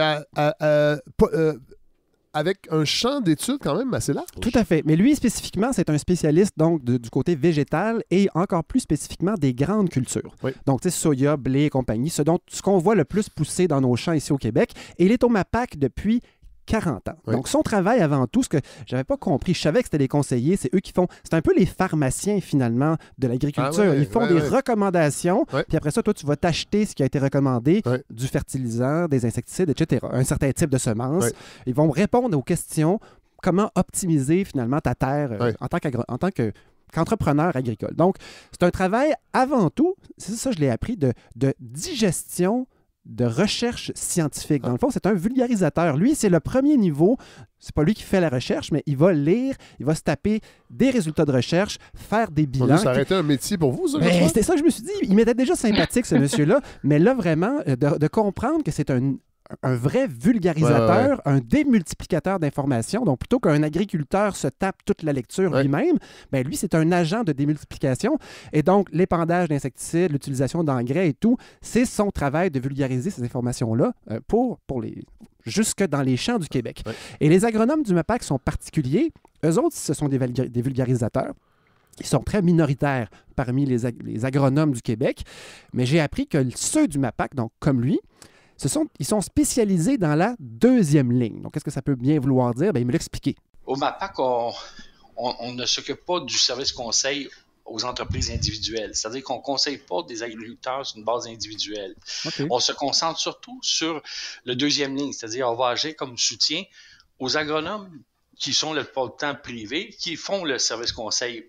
avec un champ d'études quand même assez large. Tout à fait. Mais lui, spécifiquement, c'est un spécialiste donc du côté végétal et encore plus spécifiquement des grandes cultures. Donc, tu sais, soya, blé et compagnie, ce qu'on voit le plus pousser dans nos champs ici au Québec. Et il est au MAPAC depuis 40 ans. Donc, son travail avant tout, ce que j'avais pas compris, je savais que c'était les conseillers, c'est eux qui font, c'est un peu les pharmaciens finalement de l'agriculture. Ils font des recommandations, puis après ça, toi, tu vas t'acheter ce qui a été recommandé, du fertilisant, des insecticides, etc. Un certain type de semences. Ils vont répondre aux questions, comment optimiser finalement ta terre en tant qu'entrepreneur agricole. Donc, c'est un travail avant tout, c'est ça, je l'ai appris, de digestion de recherche scientifique. Dans le fond, c'est un vulgarisateur. Lui, c'est le premier niveau. C'est pas lui qui fait la recherche, mais il va lire, il va se taper des résultats de recherche, faire des bilans. Ça aurait été un métier pour vous, ça? C'était ça que je me suis dit. Il m'était déjà sympathique, ce monsieur-là, mais là, vraiment, de comprendre que c'est un vrai vulgarisateur, un démultiplicateur d'informations. Donc, plutôt qu'un agriculteur se tape toute la lecture lui-même, ben lui, c'est un agent de démultiplication. Et donc, l'épandage d'insecticides, l'utilisation d'engrais et tout, c'est son travail de vulgariser ces informations-là jusque dans les champs du Québec. Et les agronomes du MAPAC sont particuliers. Eux autres, ce sont des vulgarisateurs. Ils sont très minoritaires parmi les agronomes du Québec. Mais j'ai appris que ceux du MAPAC, donc comme lui, ils sont spécialisés dans la 2e ligne. Donc, qu'est-ce que ça peut bien vouloir dire? Bien, il me l'a expliqué. Au MAPAC, on ne s'occupe pas du service conseil aux entreprises individuelles. C'est-à-dire qu'on ne conseille pas des agriculteurs sur une base individuelle. On se concentre surtout sur le 2e ligne, c'est-à-dire on va agir comme soutien aux agronomes qui sont le plupart du temps privés, qui font le service conseil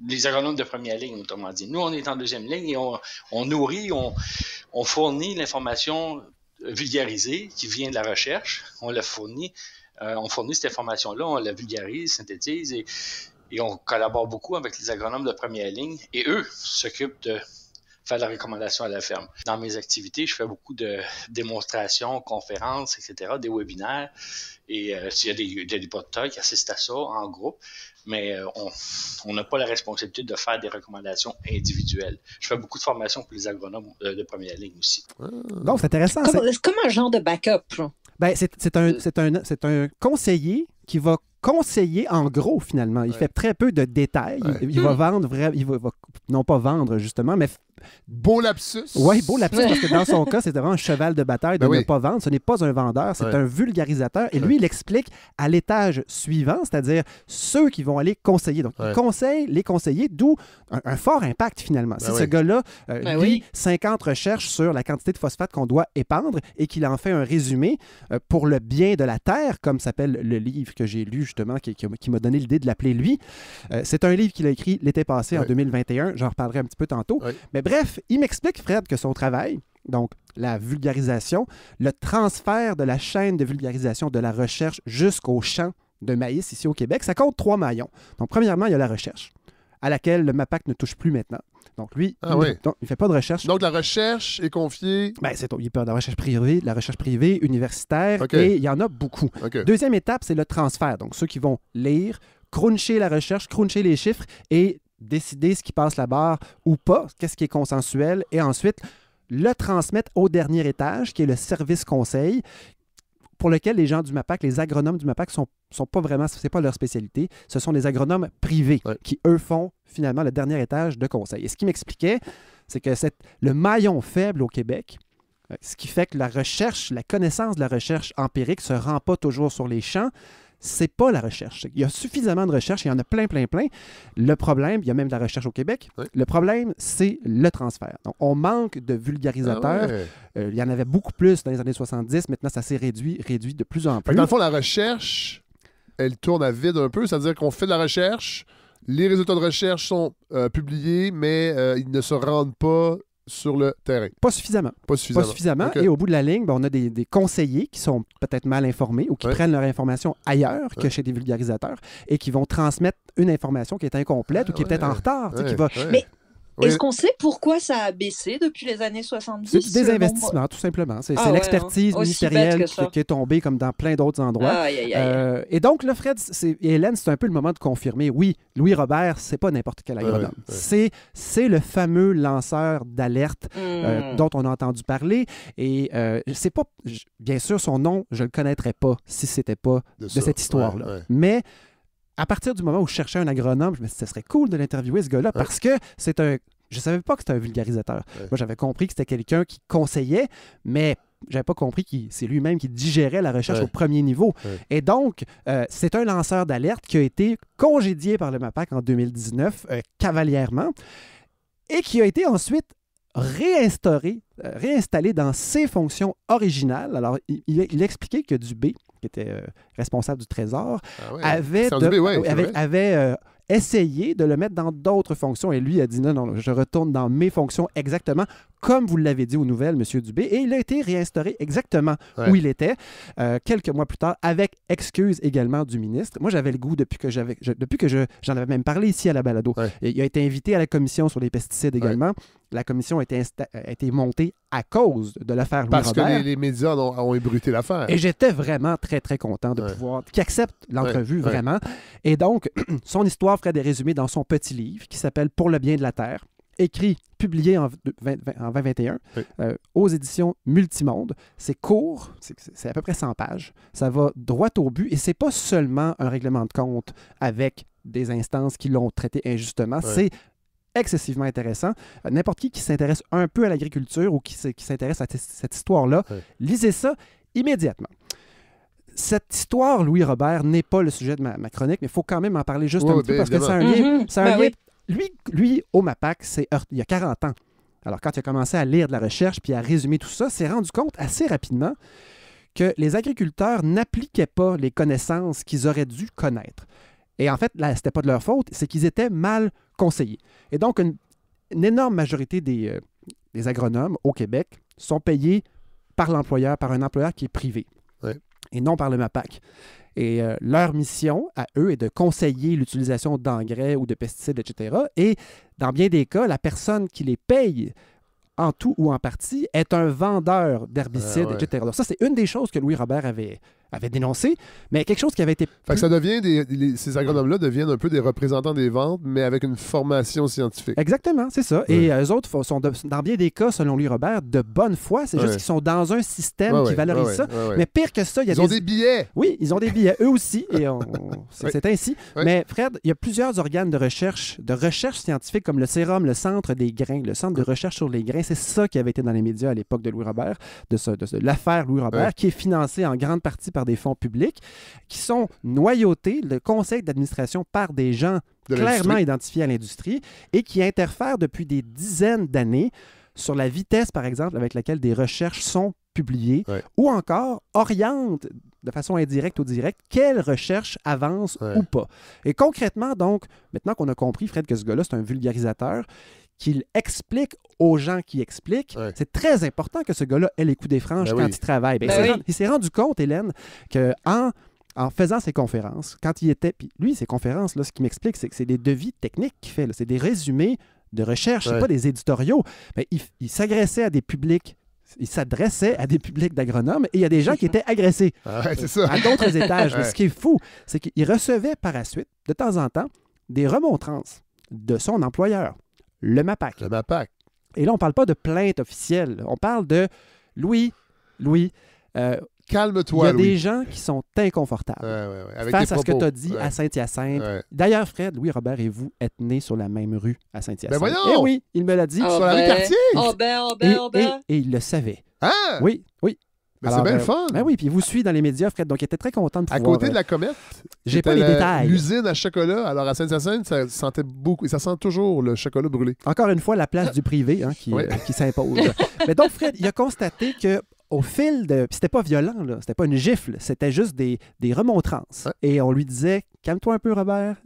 les agronomes de première ligne, autrement dit. Nous, on est en 2e ligne et on nourrit, on fournit l'information vulgarisée qui vient de la recherche. On la fournit, on fournit cette information-là, on la vulgarise, synthétise et on collabore beaucoup avec les agronomes de première ligne. Et eux s'occupent de faire la recommandation à la ferme. Dans mes activités, je fais beaucoup de démonstrations, conférences, etc., des webinaires. Et il y a des porteurs qui assistent à ça en groupe, mais on n'a pas la responsabilité de faire des recommandations individuelles. Je fais beaucoup de formations pour les agronomes de première ligne aussi. Donc, c'est intéressant. C'est comme un genre de backup. Ben, c'est un conseiller qui va conseiller en gros, finalement. Il fait très peu de détails. Il va vendre, non pas vendre, justement, mais... Beau lapsus. Oui, beau lapsus, parce que dans son cas, c'est vraiment un cheval de bataille de ne pas vendre. Ce n'est pas un vendeur, c'est un vulgarisateur. Et lui, il explique à l'étage suivant, c'est-à-dire ceux qui vont aller conseiller. Donc, il conseille les conseillers, d'où un fort impact, finalement. Si ce gars-là lit 50 recherches sur la quantité de phosphate qu'on doit épandre et qu'il en fait un résumé pour le bien de la Terre, comme s'appelle le livre que j'ai lu, justement, qui m'a donné l'idée de l'appeler lui. C'est un livre qu'il a écrit l'été passé, en 2021. J'en reparlerai un petit peu tantôt. Mais bref, il m'explique, Fred, que son travail, donc la vulgarisation, le transfert de la chaîne de vulgarisation de la recherche jusqu'au champ de maïs ici au Québec, ça compte 3 maillons. Donc, premièrement, il y a la recherche, à laquelle le MAPAC ne touche plus maintenant. Donc, lui, il ne fait pas de recherche. Donc, la recherche est confiée... il peut y avoir de la recherche privée, universitaire, et il y en a beaucoup. Deuxième étape, c'est le transfert. Donc, ceux qui vont lire, cruncher la recherche, cruncher les chiffres et décider ce qui passe la barre ou pas, qu'est-ce qui est consensuel, et ensuite le transmettre au dernier étage, qui est le service conseil, pour lequel les gens du MAPAC, les agronomes du MAPAC, sont pas vraiment, c'est pas leur spécialité, ce sont des agronomes privés qui, eux, font finalement le dernier étage de conseil. Et ce qu'il m'expliquait, c'est que le maillon faible au Québec, ce qui fait que la recherche, la connaissance de la recherche empirique ne se rend pas toujours sur les champs, c'est pas la recherche. Il y a suffisamment de recherche, il y en a plein. Le problème, il y a même de la recherche au Québec, le problème, c'est le transfert. Donc, on manque de vulgarisateurs. Il y en avait beaucoup plus dans les années 70. Maintenant, ça s'est réduit de plus en plus. Dans le fond, la recherche, elle tourne à vide un peu. C'est-à-dire qu'on fait de la recherche, les résultats de recherche sont publiés, mais ils ne se rendent pas sur le terrain. Pas suffisamment. Et au bout de la ligne, on a des conseillers qui sont peut-être mal informés ou qui prennent leur information ailleurs que chez des vulgarisateurs et qui vont transmettre une information qui est incomplète ou qui est peut-être en retard. Mais est-ce qu'on sait pourquoi ça a baissé depuis les années 70? C'est des investissements, tout simplement. C'est l'expertise ministérielle qui est tombée comme dans plein d'autres endroits. Et donc, là, Fred et Hélène, c'est un peu le moment de confirmer. Oui, Louis Robert, c'est pas n'importe quel agronome. C'est le fameux lanceur d'alerte dont on a entendu parler. Et c'est pas... Bien sûr, son nom, je le connaîtrais pas si c'était pas de cette histoire-là. Mais... à partir du moment où je cherchais un agronome, je me suis dit, ce serait cool de l'interviewer, ce gars-là, parce que c'est un... Je savais pas que c'était un vulgarisateur. Moi, j'avais compris que c'était quelqu'un qui conseillait, mais j'avais pas compris que c'est lui-même qui digérait la recherche au premier niveau. Et donc, c'est un lanceur d'alerte qui a été congédié par le MAPAC en 2019, cavalièrement, et qui a été ensuite réinstallé dans ses fonctions originales. Alors, il expliquait que Dubé, qui était responsable du Trésor, avait essayé de le mettre dans d'autres fonctions. Et lui a dit non, je retourne dans mes fonctions exactement comme vous l'avez dit aux nouvelles, M. Dubé. Et il a été réinstauré exactement où il était quelques mois plus tard, avec excuse également du ministre. Moi, j'avais le goût depuis que j'en avais même parlé ici à la balado. Il a été invité à la commission sur les pesticides également. La commission a été montée à cause de l'affaire Louis Robert. Parce que les médias ont ébruité l'affaire. Et j'étais vraiment très, très content de pouvoir... qu'il accepte l'entrevue, vraiment. Et donc, son histoire ferait des résumés dans son petit livre qui s'appelle « Pour le bien de la Terre », publié en 2021 aux éditions Multimonde. C'est court, c'est à peu près 100 pages. Ça va droit au but et c'est pas seulement un règlement de compte avec des instances qui l'ont traité injustement. C'est excessivement intéressant. N'importe qui s'intéresse un peu à l'agriculture ou qui s'intéresse à cette histoire-là, lisez ça immédiatement. Cette histoire, Louis Robert, n'est pas le sujet de ma chronique, mais il faut quand même en parler juste un petit peu parce que c'est un lien. Lui, au MAPAC, il y a 40 ans. Alors, quand il a commencé à lire de la recherche puis à résumer tout ça, s'est rendu compte assez rapidement que les agriculteurs n'appliquaient pas les connaissances qu'ils auraient dû connaître. Et en fait, là, c'était pas de leur faute, c'est qu'ils étaient mal conseillés. Et donc, une énorme majorité des agronomes au Québec sont payés par l'employeur, par un employeur qui est privé, et non par le MAPAC. Et leur mission, à eux, est de conseiller l'utilisation d'engrais ou de pesticides, etc. Et dans bien des cas, la personne qui les paye, en tout ou en partie, est un vendeur d'herbicides, etc. Donc ça, c'est une des choses que Louis Robert avait avait dénoncé, mais quelque chose qui avait été... Fait que ça devient ces agronomes-là deviennent un peu des représentants des ventes, mais avec une formation scientifique. Exactement, c'est ça. Et eux autres sont, dans bien des cas, selon Louis Robert, de bonne foi. C'est juste qu'ils sont dans un système qui valorise ça. Mais pire que ça, il y a ont des billets. Oui, ils ont des billets, eux aussi, et c'est ainsi. Mais Fred, il y a plusieurs organes de recherche scientifique, comme le Sérum, le Centre des grains, le Centre de recherche sur les grains. C'est ça qui avait été dans les médias à l'époque de Louis Robert, de l'affaire Louis Robert, qui est financée en grande partie par des fonds publics, qui sont noyautés, le conseil d'administration, par des gens clairement identifiés à l'industrie et qui interfèrent depuis des dizaines d'années sur la vitesse, par exemple, avec laquelle des recherches sont publiées, ou encore orientent de façon indirecte ou directe quelles recherches avancent ou pas. Et concrètement, donc, maintenant qu'on a compris, Fred, que ce gars-là, c'est un vulgarisateur, qu'il explique aux gens qui expliquent, c'est très important que ce gars-là ait les coups des franges quand il travaille. Il s'est rendu compte, Hélène, qu'en faisant ses conférences, quand il était... Puis lui, ses conférences, là, ce qu'il m'explique, c'est que c'est des devis techniques qu'il fait. C'est des résumés de recherche, c'est pas des éditoriaux. Mais il s'agressait à des publics. Il s'adressait à des publics d'agronomes et il y a des gens qui étaient agressés c'est ça. À d'autres étages. Mais ce qui est fou, c'est qu'il recevait par la suite, de temps en temps, des remontrances de son employeur, le MAPAC. Le MAPAC. Et là, on ne parle pas de plainte officielle. On parle de Louis, calme-toi, il y a des gens qui sont inconfortables face à ce que tu as dit à Saint-Hyacinthe. D'ailleurs, Fred, Louis Robert et vous êtes nés sur la même rue à Saint-Hyacinthe. Ben voyons! Eh oui, il me l'a dit. Sur la rue Cartier? Et il le savait. Ah! Oui. Mais c'est bien le fun. Ben oui, puis il vous suit dans les médias, Fred, donc il était très content de pouvoir... À côté de la Comète, j'ai pas les détails. L'usine à chocolat, alors à Saint-Hyacinthe, ça sentait beaucoup, et ça sent toujours le chocolat brûlé. Encore une fois, la place du privé qui s'impose. Mais donc, Fred, il a constaté que au fil de... Puis c'était pas violent, là. C'était pas une gifle. C'était juste des remontrances. Et on lui disait, calme-toi un peu, Robert.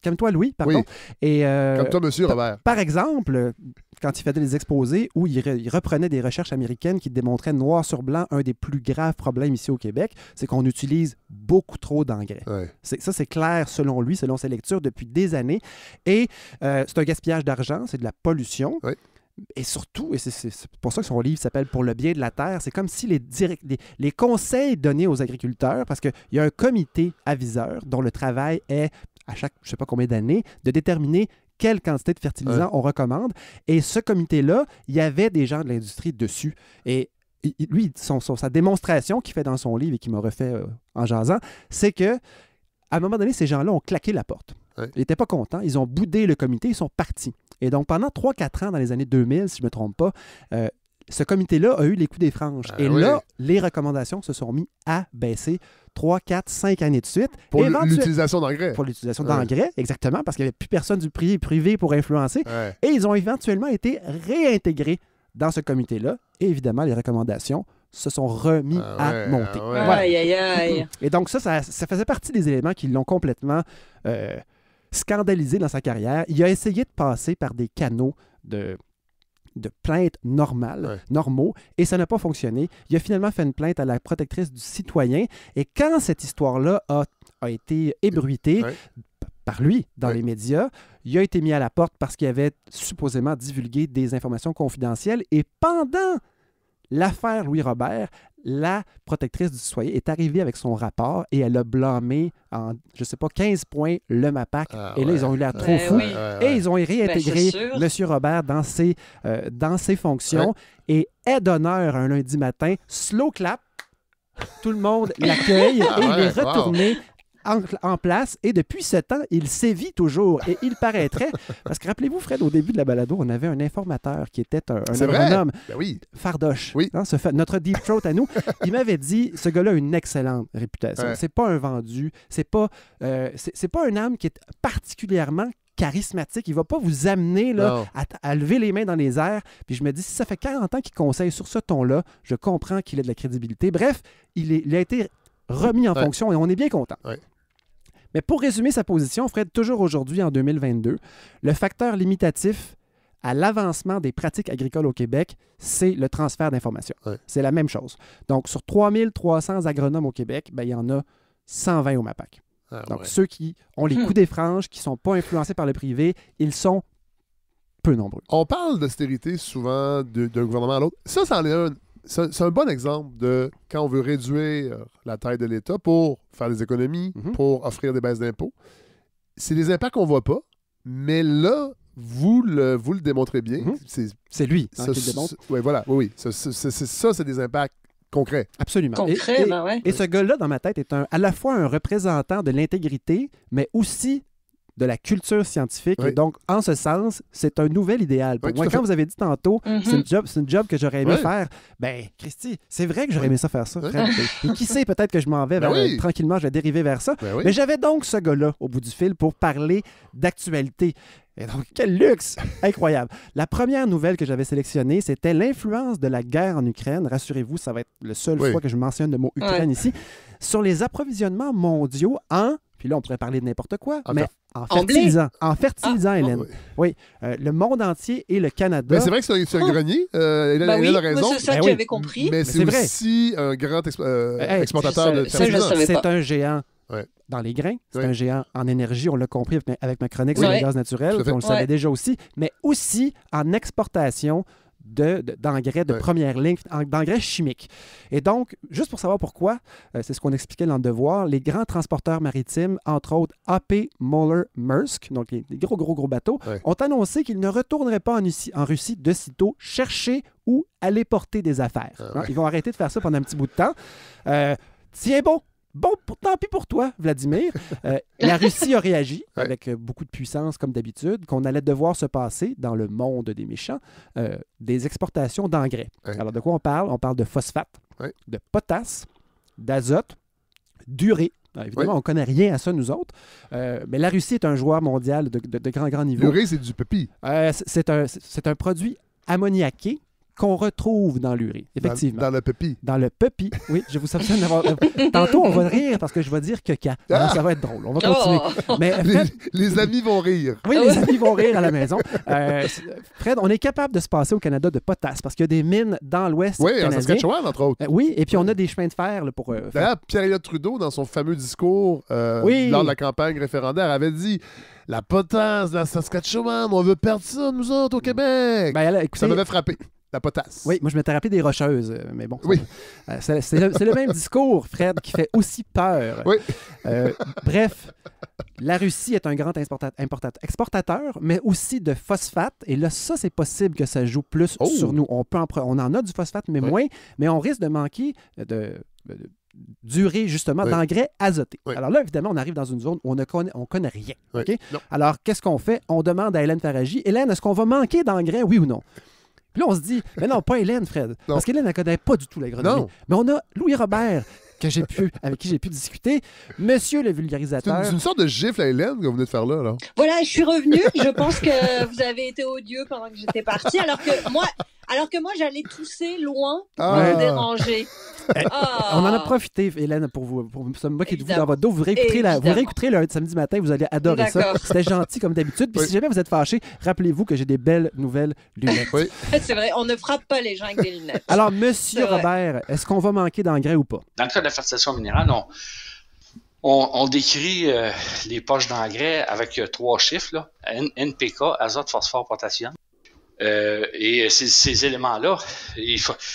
Calme-toi, Louis, pardon. Oui. Et, calme-toi, monsieur Robert. Par exemple, quand il faisait des exposés où il reprenait des recherches américaines qui démontraient noir sur blanc un des plus graves problèmes ici au Québec, c'est qu'on utilise beaucoup trop d'engrais. Ça, c'est clair selon lui, selon ses lectures, depuis des années. Et c'est un gaspillage d'argent, c'est de la pollution. Et surtout, et c'est pour ça que son livre s'appelle « Pour le bien de la terre », c'est comme si les conseils donnés aux agriculteurs, parce qu'il y a un comité aviseur dont le travail est, à chaque je ne sais pas combien d'années, de déterminer quelle quantité de fertilisants on recommande. Et ce comité-là, il y avait des gens de l'industrie dessus. Et lui, sa démonstration qu'il fait dans son livre et qu'il m'a refait en jasant, c'est que à un moment donné, ces gens-là ont claqué la porte. Ils n'étaient pas contents. Ils ont boudé le comité. Ils sont partis. Et donc, pendant 3-4 ans, dans les années 2000, si je ne me trompe pas, ce comité-là a eu les coups des franges. Là, les recommandations se sont mis à baisser 3, 4, 5 années de suite. Pour l'utilisation d'engrais. Pour l'utilisation d'engrais, exactement, parce qu'il n'y avait plus personne du privé pour influencer. Et ils ont éventuellement été réintégrés dans ce comité-là. Et évidemment, les recommandations se sont remis à monter. Aïe, aïe, aïe. Et donc ça faisait partie des éléments qui l'ont complètement scandalisé dans sa carrière. Il a essayé de passer par des canaux de plaintes normaux, et ça n'a pas fonctionné. Il a finalement fait une plainte à la protectrice du citoyen, et quand cette histoire-là a été ébruitée par lui dans les médias, il a été mis à la porte parce qu'il avait supposément divulgué des informations confidentielles, et pendant l'affaire Louis Robert, la protectrice du citoyen est arrivée avec son rapport et elle a blâmé en, 15 points le MAPAC. Et là, ils ont eu l'air trop fous. Et ils ont réintégré M. Robert dans ses fonctions. Et aide d'honneur un lundi matin, slow clap, tout le monde l'accueille et il est retourné en place, et depuis ce temps, il sévit toujours, et il paraîtrait, parce que rappelez-vous, Fred, au début de la balado, on avait un informateur qui était un agronome, Fardoche, notre deep throat à nous. Il m'avait dit, ce gars-là a une excellente réputation. C'est pas un vendu, c'est pas un âme qui est particulièrement charismatique. Il ne va pas vous amener là, à lever les mains dans les airs. Puis je me dis, si ça fait 40 ans qu'il conseille sur ce ton-là, je comprends qu'il ait de la crédibilité. Bref, il a été remis en fonction et on est bien content. Mais pour résumer sa position, Fred, toujours aujourd'hui, en 2022, le facteur limitatif à l'avancement des pratiques agricoles au Québec, c'est le transfert d'informations. C'est la même chose. Donc, sur 3300 agronomes au Québec, il y en a 120 au MAPAC. Donc, ceux qui ont les coups des franges, qui ne sont pas influencés par le privé, ils sont peu nombreux. On parle d'austérité souvent d'un gouvernement à l'autre. Ça en est un c'est un bon exemple de quand on veut réduire la taille de l'État pour faire des économies, pour offrir des baisses d'impôts. C'est des impacts qu'on ne voit pas, mais là, vous le démontrez bien. C'est lui qui le démontre. Oui. C'est des impacts concrets. Absolument. Concret, et ce gars-là, dans ma tête, est à la fois un représentant de l'intégrité, mais aussi de la culture scientifique. Et donc, en ce sens, c'est un nouvel idéal. Pour moi, quand vous avez dit tantôt, c'est une job que j'aurais aimé faire, ben, Christy, c'est vrai que j'aurais aimé ça faire ça. Et qui sait, peut-être que je m'en vais tranquillement, je vais dériver vers ça. Mais j'avais donc ce gars-là au bout du fil pour parler d'actualité. Et donc, quel luxe! Incroyable. La première nouvelle que j'avais sélectionnée, c'était l'influence de la guerre en Ukraine. Rassurez-vous, ça va être la seule fois que je mentionne le mot Ukraine ici. Sur les approvisionnements mondiaux puis là, on pourrait parler de n'importe quoi, mais en fertilisant. En fertilisant, Hélène. Oui. Le monde entier et le Canada. Mais c'est vrai que c'est un grenier. Hélène a raison. C'est ça que j'avais compris. Mais c'est aussi un grand exportateur de fertilisants. C'est un géant dans les grains. C'est un géant en énergie. On l'a compris avec ma chronique sur le gaz naturel. On le savait déjà aussi. Mais aussi en exportation d'engrais de première ligne, d'engrais chimiques. Et donc, juste pour savoir pourquoi, c'est ce qu'on expliquait dans le Devoir, les grands transporteurs maritimes, entre autres AP Moller Maersk, donc les gros bateaux, ont annoncé qu'ils ne retourneraient pas en Russie de sitôt chercher ou aller porter des affaires. Ils vont arrêter de faire ça pendant un petit bout de temps. Tiens bon! Bon, tant pis pour toi, Vladimir. La Russie a réagi avec beaucoup de puissance, comme d'habitude, qu'on allait devoir se passer, dans le monde des méchants, des exportations d'engrais. Alors, de quoi on parle? On parle de phosphate, de potasse, d'azote, d'urée. Alors, évidemment, on ne connaît rien à ça, nous autres. Mais la Russie est un joueur mondial de grand niveau. L'urée, c'est du pépi. C'est un produit ammoniaqué qu'on retrouve dans l'urée, effectivement. Dans le pépi. Dans le pépi, oui. Je vous soupçonne d'avoir... Tantôt, on va rire parce que je vais dire caca. Alors, ça va être drôle. On va continuer. Mais, les amis vont rire. Oui, les amis vont rire à la maison. Fred, on est capable de se passer au Canada de potasse parce qu'il y a des mines dans l'ouest canadien. En Saskatchewan, entre autres. Oui, et puis on a des chemins de fer là, pour... D'ailleurs, Pierre-Éliott Trudeau, dans son fameux discours lors de la campagne référendaire, avait dit... La potasse de la Saskatchewan, on veut perdre ça, nous autres, au Québec. Écoutez, ça m'avait frappé. La potasse. Oui, moi je m'étais rappelé des Rocheuses, mais bon. Oui. C'est le même discours, Fred, qui fait aussi peur. Oui. Bref, la Russie est un grand exportateur, mais aussi de phosphate. Et là, ça, c'est possible que ça joue plus sur nous. On en a du phosphate, mais moins. Mais on risque de manquer d'urée, justement, d'engrais azotés. Alors là, évidemment, on arrive dans une zone où on ne connaît rien. Okay? Alors, qu'est-ce qu'on fait? On demande à Hélène Faragy, Hélène, est-ce qu'on va manquer d'engrais, oui ou non? Puis là, on se dit, mais non, pas Hélène, Fred. Parce qu'Hélène ne connaît pas du tout l'agronomie. Mais on a Louis Robert, avec qui j'ai pu discuter. Monsieur le vulgarisateur. C'est une sorte de gifle à Hélène que vous venez de faire là. Voilà, je suis revenue. Je pense que vous avez été odieux pendant que j'étais partie, alors que moi, j'allais tousser loin pour vous déranger. On en a profité, Hélène, pour se moquer de vous dans votre dos. Vous réécouterez le samedi matin, vous allez adorer ça. C'était gentil comme d'habitude. Puis si jamais vous êtes fâchés, rappelez-vous que j'ai des belles nouvelles lunettes. C'est vrai, on ne frappe pas les gens avec des lunettes. Alors, Monsieur Robert, est-ce qu'on va manquer d'engrais ou pas? Dans le cas de la fertilisation minérale, on décrit les poches d'engrais avec 3 chiffres, là. NPK, azote, phosphore, potassium. Et ces éléments-là,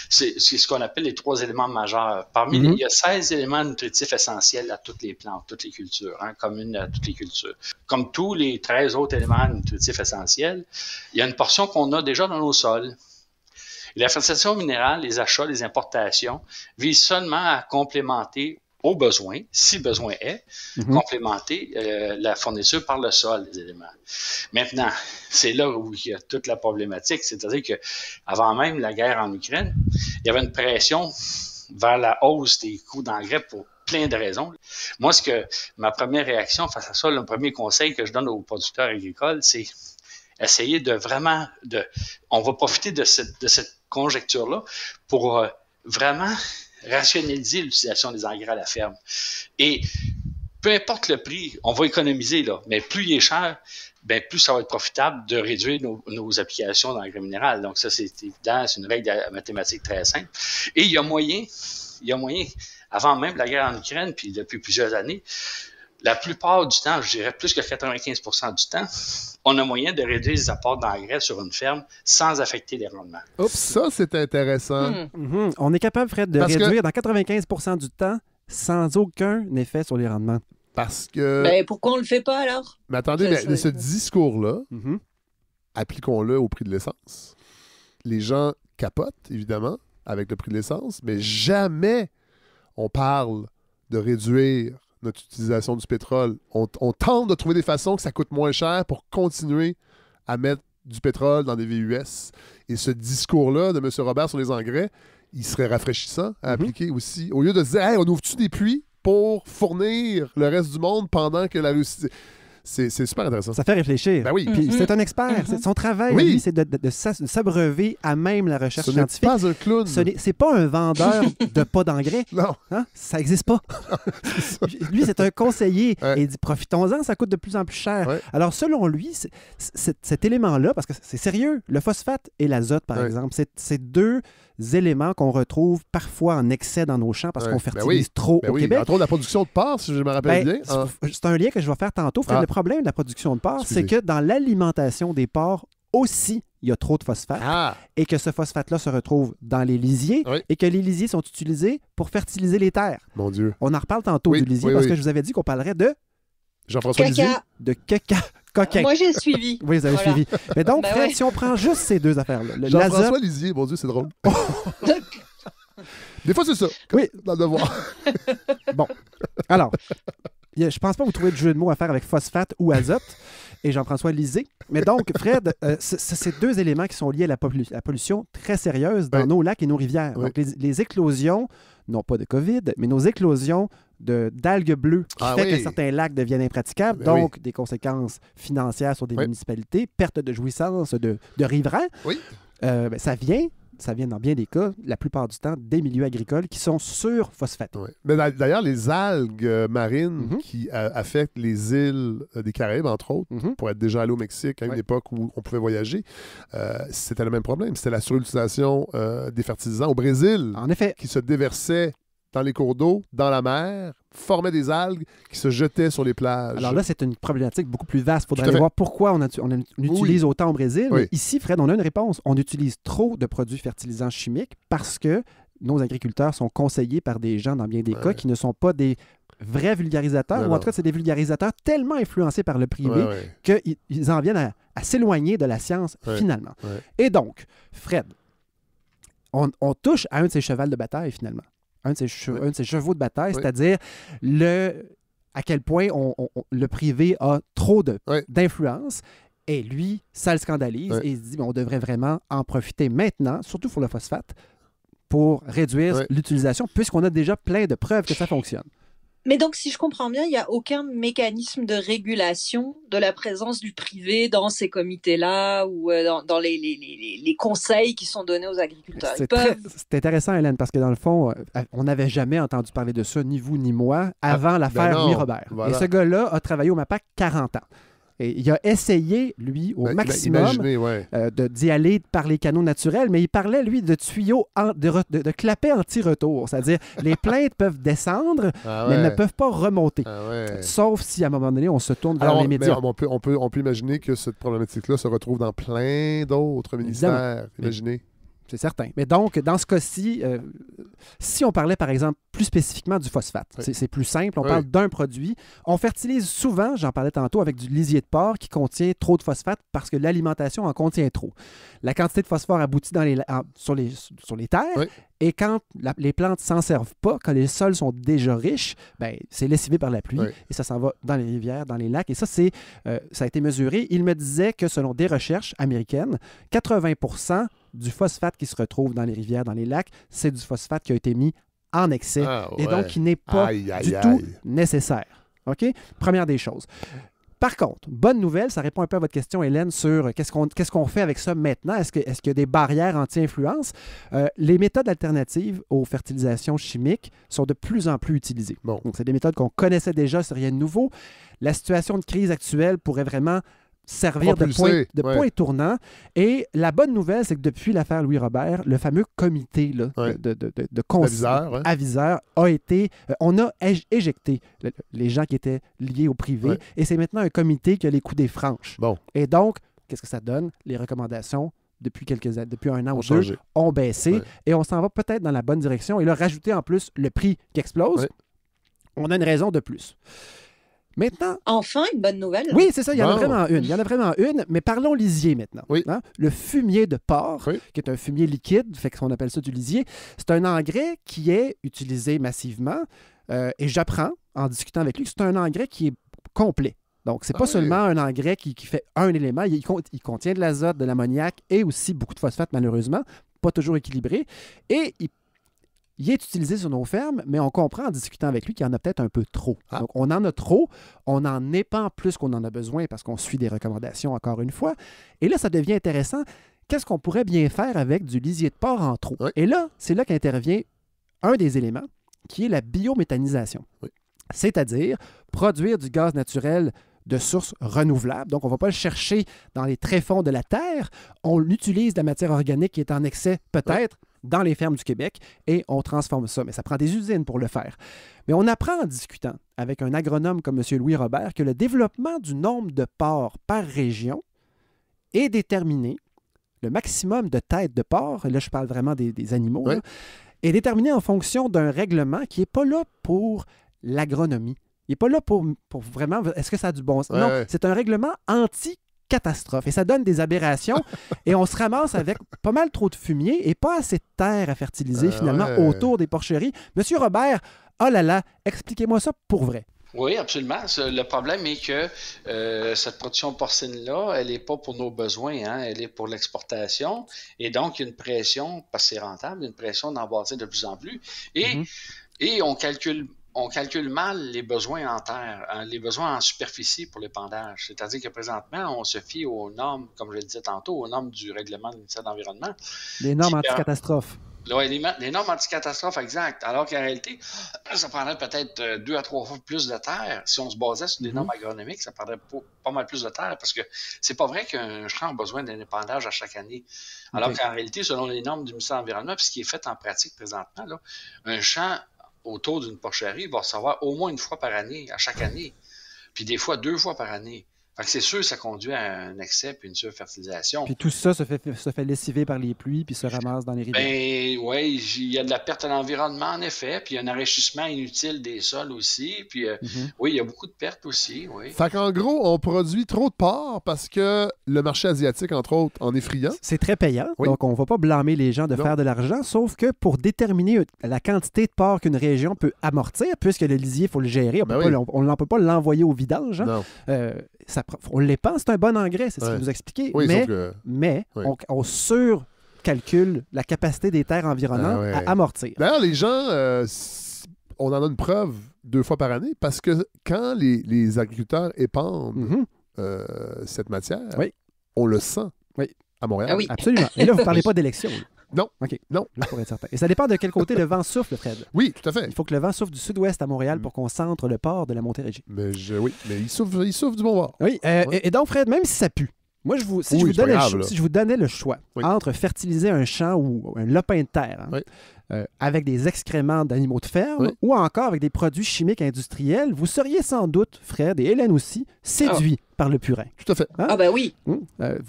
c'est ce qu'on appelle les 3 éléments majeurs. Il y a 16 éléments nutritifs essentiels à toutes les plantes, toutes les cultures, communes à toutes les cultures. Comme tous les 13 autres éléments nutritifs essentiels, il y a une portion qu'on a déjà dans nos sols. Et la fertilisation minérale, les achats, les importations, visent seulement à complémenter aux besoins, si besoin est, complémenter la fourniture par le sol des éléments. Maintenant, c'est là où il y a toute la problématique, c'est-à-dire qu'avant même la guerre en Ukraine, il y avait une pression vers la hausse des coûts d'engrais pour plein de raisons. Moi, ma première réaction face à ça, le premier conseil que je donne aux producteurs agricoles, c'est essayer on va profiter de cette conjecture-là pour vraiment rationaliser l'utilisation des engrais à la ferme. Et peu importe le prix, on va économiser, là, mais plus il est cher, plus ça va être profitable de réduire nos applications d'engrais minéral. Donc ça, c'est évident, c'est une règle mathématique très simple. Et il y a moyen, avant même la guerre en Ukraine, puis depuis plusieurs années, la plupart du temps, je dirais plus que 95% du temps, on a moyen de réduire les apports d'engrais sur une ferme sans affecter les rendements. Oups, ça, c'est intéressant. On est capable, Fred, de réduire dans 95% du temps sans aucun effet sur les rendements. Parce que... Ben, pourquoi on le fait pas, alors? Mais attendez, ce discours-là, appliquons-le au prix de l'essence. Les gens capotent, évidemment, avec le prix de l'essence, mais jamais on parle de réduire notre utilisation du pétrole. On tente de trouver des façons que ça coûte moins cher pour continuer à mettre du pétrole dans des VUS. Et ce discours-là de M. Robert sur les engrais, il serait rafraîchissant à appliquer aussi. Au lieu de se dire, hey, on ouvre-tu des puits pour fournir le reste du monde pendant que la Russie... C'est super intéressant. Ça fait réfléchir. Ben oui. Puis c'est un expert. Son travail, lui, c'est de s'abreuver à même la recherche scientifique. Ce n'est pas un clown. C'est pas un vendeur de pas d'engrais. Non. Hein? Ça n'existe pas. Lui, c'est un conseiller. Et il dit, profitons-en, ça coûte de plus en plus cher. Ouais. Alors, selon lui, cet élément-là, parce que c'est sérieux, le phosphate et l'azote, par exemple, c'est deux éléments qu'on retrouve parfois en excès dans nos champs parce qu'on fertilise trop au Québec. Entre autres, la production de porc, si je me rappelle bien. C'est un lien que je vais faire tantôt. Le problème de la production de porc, c'est que dans l'alimentation des porcs aussi, il y a trop de phosphate et que ce phosphate-là se retrouve dans les lisiers et que les lisiers sont utilisés pour fertiliser les terres. Mon Dieu. On en reparle tantôt du lisier parce que je vous avais dit qu'on parlerait de... Jean-François Lisier. De caca. Coquin. Moi, j'ai suivi. Oui, vous avez suivi. Mais donc, Fred, si on prend juste ces deux affaires-là... Jean-François Lisier, mon Dieu, c'est drôle. Des fois, c'est ça. Oui. Dans le devoir. Bon. Alors, je pense pas que vous trouvez de jeu de mots à faire avec phosphate ou azote et Jean-François Lisée. Mais donc, Fred, c'est deux éléments qui sont liés à la pollution très sérieuse dans nos lacs et nos rivières. Donc, les éclosions, non pas de COVID, mais nos éclosions d'algues bleues qui fait que certains lacs deviennent impraticables, donc des conséquences financières sur des municipalités, perte de jouissance de riverains. Oui. Ça vient dans bien des cas, la plupart du temps, des milieux agricoles qui sont surphosphatés. Oui. Mais d'ailleurs, les algues marines qui affectent les îles des Caraïbes, entre autres, pour être déjà allé au Mexique à une époque où on pouvait voyager, c'était le même problème. C'était la surutilisation des fertilisants au Brésil, en effet, qui se déversaient dans les cours d'eau, dans la mer, formaient des algues qui se jetaient sur les plages. Alors là, c'est une problématique beaucoup plus vaste. Il faudrait aller voir pourquoi on utilise autant au Brésil. Mais ici, Fred, on a une réponse. On utilise trop de produits fertilisants chimiques parce que nos agriculteurs sont conseillés par des gens, dans bien des cas, qui ne sont pas des vrais vulgarisateurs, ou en tout cas, c'est des vulgarisateurs tellement influencés par le privé qu'ils en viennent à s'éloigner de la science, finalement. Ouais. Et donc, Fred, on touche à un de ces chevals de bataille, finalement. Un de ces chevaux de bataille, c'est-à-dire à quel point le privé a trop d'influence. Et lui, ça le scandalise et il se dit on devrait vraiment en profiter maintenant, surtout pour le phosphate, pour réduire l'utilisation, puisqu'on a déjà plein de preuves que ça fonctionne. Mais donc, si je comprends bien, il n'y a aucun mécanisme de régulation de la présence du privé dans ces comités-là ou dans les conseils qui sont donnés aux agriculteurs. C'est intéressant, Hélène, parce que dans le fond, on n'avait jamais entendu parler de ça, ni vous ni moi, avant l'affaire Louis Robert. Voilà. Et ce gars-là a travaillé au MAPAC 40 ans. Et il a essayé, lui, au maximum d'y aller par les canaux naturels, mais il parlait, lui, de tuyaux, de clapets anti-retour. C'est-à-dire, les plaintes peuvent descendre, mais elles ne peuvent pas remonter. Sauf si, à un moment donné, on se tourne vers les médias. On peut imaginer que cette problématique-là se retrouve dans plein d'autres ministères. Imaginez. C'est certain. Mais donc, dans ce cas-ci, si on parlait, par exemple, plus spécifiquement du phosphate, c'est plus simple. On parle d'un produit. On fertilise souvent, j'en parlais tantôt, avec du lisier de porc qui contient trop de phosphate parce que l'alimentation en contient trop. La quantité de phosphore aboutit sur les terres. Et quand les plantes ne s'en servent pas, quand les sols sont déjà riches, c'est lessivé par la pluie et ça s'en va dans les rivières, dans les lacs. Et ça, ça a été mesuré. Il me disait que selon des recherches américaines, 80% du phosphate qui se retrouve dans les rivières, dans les lacs, c'est du phosphate qui a été mis en excès et donc qui n'est pas du tout nécessaire. OK? Première des choses. Par contre, bonne nouvelle, ça répond un peu à votre question, Hélène, sur qu'est-ce qu'on fait avec ça maintenant? Est-ce qu'il y a des barrières anti-influence? Les méthodes alternatives aux fertilisations chimiques sont de plus en plus utilisées. Bon. Donc, c'est des méthodes qu'on connaissait déjà, c'est rien de nouveau. La situation de crise actuelle pourrait vraiment servir de point tournant. Et la bonne nouvelle, c'est que depuis l'affaire Louis Robert, le fameux comité là, aviseur a été... on a éjecté les gens qui étaient liés au privé et c'est maintenant un comité qui a les coudées franches. Bon. Et donc, qu'est-ce que ça donne? Les recommandations depuis un an ou deux ont baissé et on s'en va peut-être dans la bonne direction. Et là, rajouter en plus le prix qui explose, on a une raison de plus. Maintenant... Enfin, une bonne nouvelle. Oui, c'est ça, il y en a vraiment une. Mais parlons lisier maintenant. Oui. Hein? Le fumier de porc, qui est un fumier liquide, fait qu'on appelle ça du lisier, c'est un engrais qui est utilisé massivement. Et j'apprends, en discutant avec lui, que c'est un engrais qui est complet. Donc, c'est pas seulement un engrais qui fait un élément. Il contient de l'azote, de l'ammoniac et aussi beaucoup de phosphate, malheureusement. Pas toujours équilibré. Et il est utilisé sur nos fermes, mais on comprend en discutant avec lui qu'il y en a peut-être un peu trop. Donc, on en a trop, on en épand plus qu'on en a besoin parce qu'on suit des recommandations encore une fois. Et là, ça devient intéressant. Qu'est-ce qu'on pourrait bien faire avec du lisier de porc en trop? Et là, c'est là qu'intervient un des éléments, qui est la biométhanisation. C'est-à-dire produire du gaz naturel de sources renouvelables. Donc, on ne va pas le chercher dans les tréfonds de la terre. On utilise la matière organique qui est en excès, peut-être, dans les fermes du Québec, et on transforme ça. Mais ça prend des usines pour le faire. Mais on apprend en discutant avec un agronome comme M. Louis Robert que le développement du nombre de porcs par région est déterminé, le maximum de têtes de porc, et là je parle vraiment des animaux, là, est déterminé en fonction d'un règlement qui n'est pas là pour l'agronomie. Il n'est pas là pour vraiment... Est-ce que ça a du bon sens? Non, c'est un règlement anti-catastrophe. Et ça donne des aberrations. Et on se ramasse avec pas mal trop de fumier et pas assez de terre à fertiliser, finalement, autour des porcheries. Monsieur Robert, oh là là, expliquez-moi ça pour vrai. Oui, absolument. Le problème est que cette production porcine-là, elle n'est pas pour nos besoins, hein? Elle est pour l'exportation. Et donc, il y a une pression, parce que c'est rentable, une pression d'en bâtir de plus en plus. Et on calcule mal les besoins en terre, hein, les besoins en superficie pour l'épandage. C'est-à-dire que présentement, on se fie aux normes, comme je le disais tantôt, aux normes du règlement du ministère de l'Environnement. Les normes anti-catastrophes. Oui, les normes anti-catastrophes, exact. Alors qu'en réalité, ça prendrait peut-être 2 à 3 fois plus de terre. Si on se basait sur des normes agronomiques, ça prendrait pas mal plus de terre parce que c'est pas vrai qu'un champ a besoin d'un épandage à chaque année. Alors qu'en réalité, selon les normes du ministère de l'Environnement, puis ce qui est fait en pratique présentement, là, un champ autour d'une porcherie va recevoir au moins une fois par année, à chaque année, puis des fois 2 fois par année. Fait que c'est sûr que ça conduit à un excès puis une surfertilisation. Puis tout ça se fait lessiver par les pluies puis se ramasse dans les rivières. Ben oui, il y a de la perte à l'environnement en effet, puis il y a un enrichissement inutile des sols aussi, puis oui, il y a beaucoup de pertes aussi, oui. Fait qu'en gros, on produit trop de porc parce que le marché asiatique, entre autres, en est friand. C'est très payant, donc on ne va pas blâmer les gens de faire de l'argent, sauf que pour déterminer la quantité de porc qu'une région peut amortir, puisque le lisier, il faut le gérer, on ne peut pas l'envoyer au vidange, hein? On l'épand, c'est un bon engrais, c'est ce que vous expliquez. Oui, mais on surcalcule la capacité des terres environnantes à amortir. D'ailleurs, les gens, on en a une preuve 2 fois par année parce que quand les agriculteurs épandent cette matière, on le sent à Montréal. Ah oui. Absolument. Et là, vous ne parlez pas d'élection. Non. OK. Non. Là, pour être certain. Et ça dépend de quel côté le vent souffle, Fred. Oui, tout à fait. Il faut que le vent souffle du sud-ouest à Montréal pour qu'on centre le port de la Montérégie. Mais il souffle du bon bord. Oui. Et donc, Fred, même si ça pue, moi, si je vous donnais le choix entre fertiliser un champ ou un lopin de terre avec des excréments d'animaux de ferme ou encore avec des produits chimiques industriels, vous seriez sans doute, Fred et Hélène aussi, séduits par le purin. Tout à fait. Hein? Ah ben oui.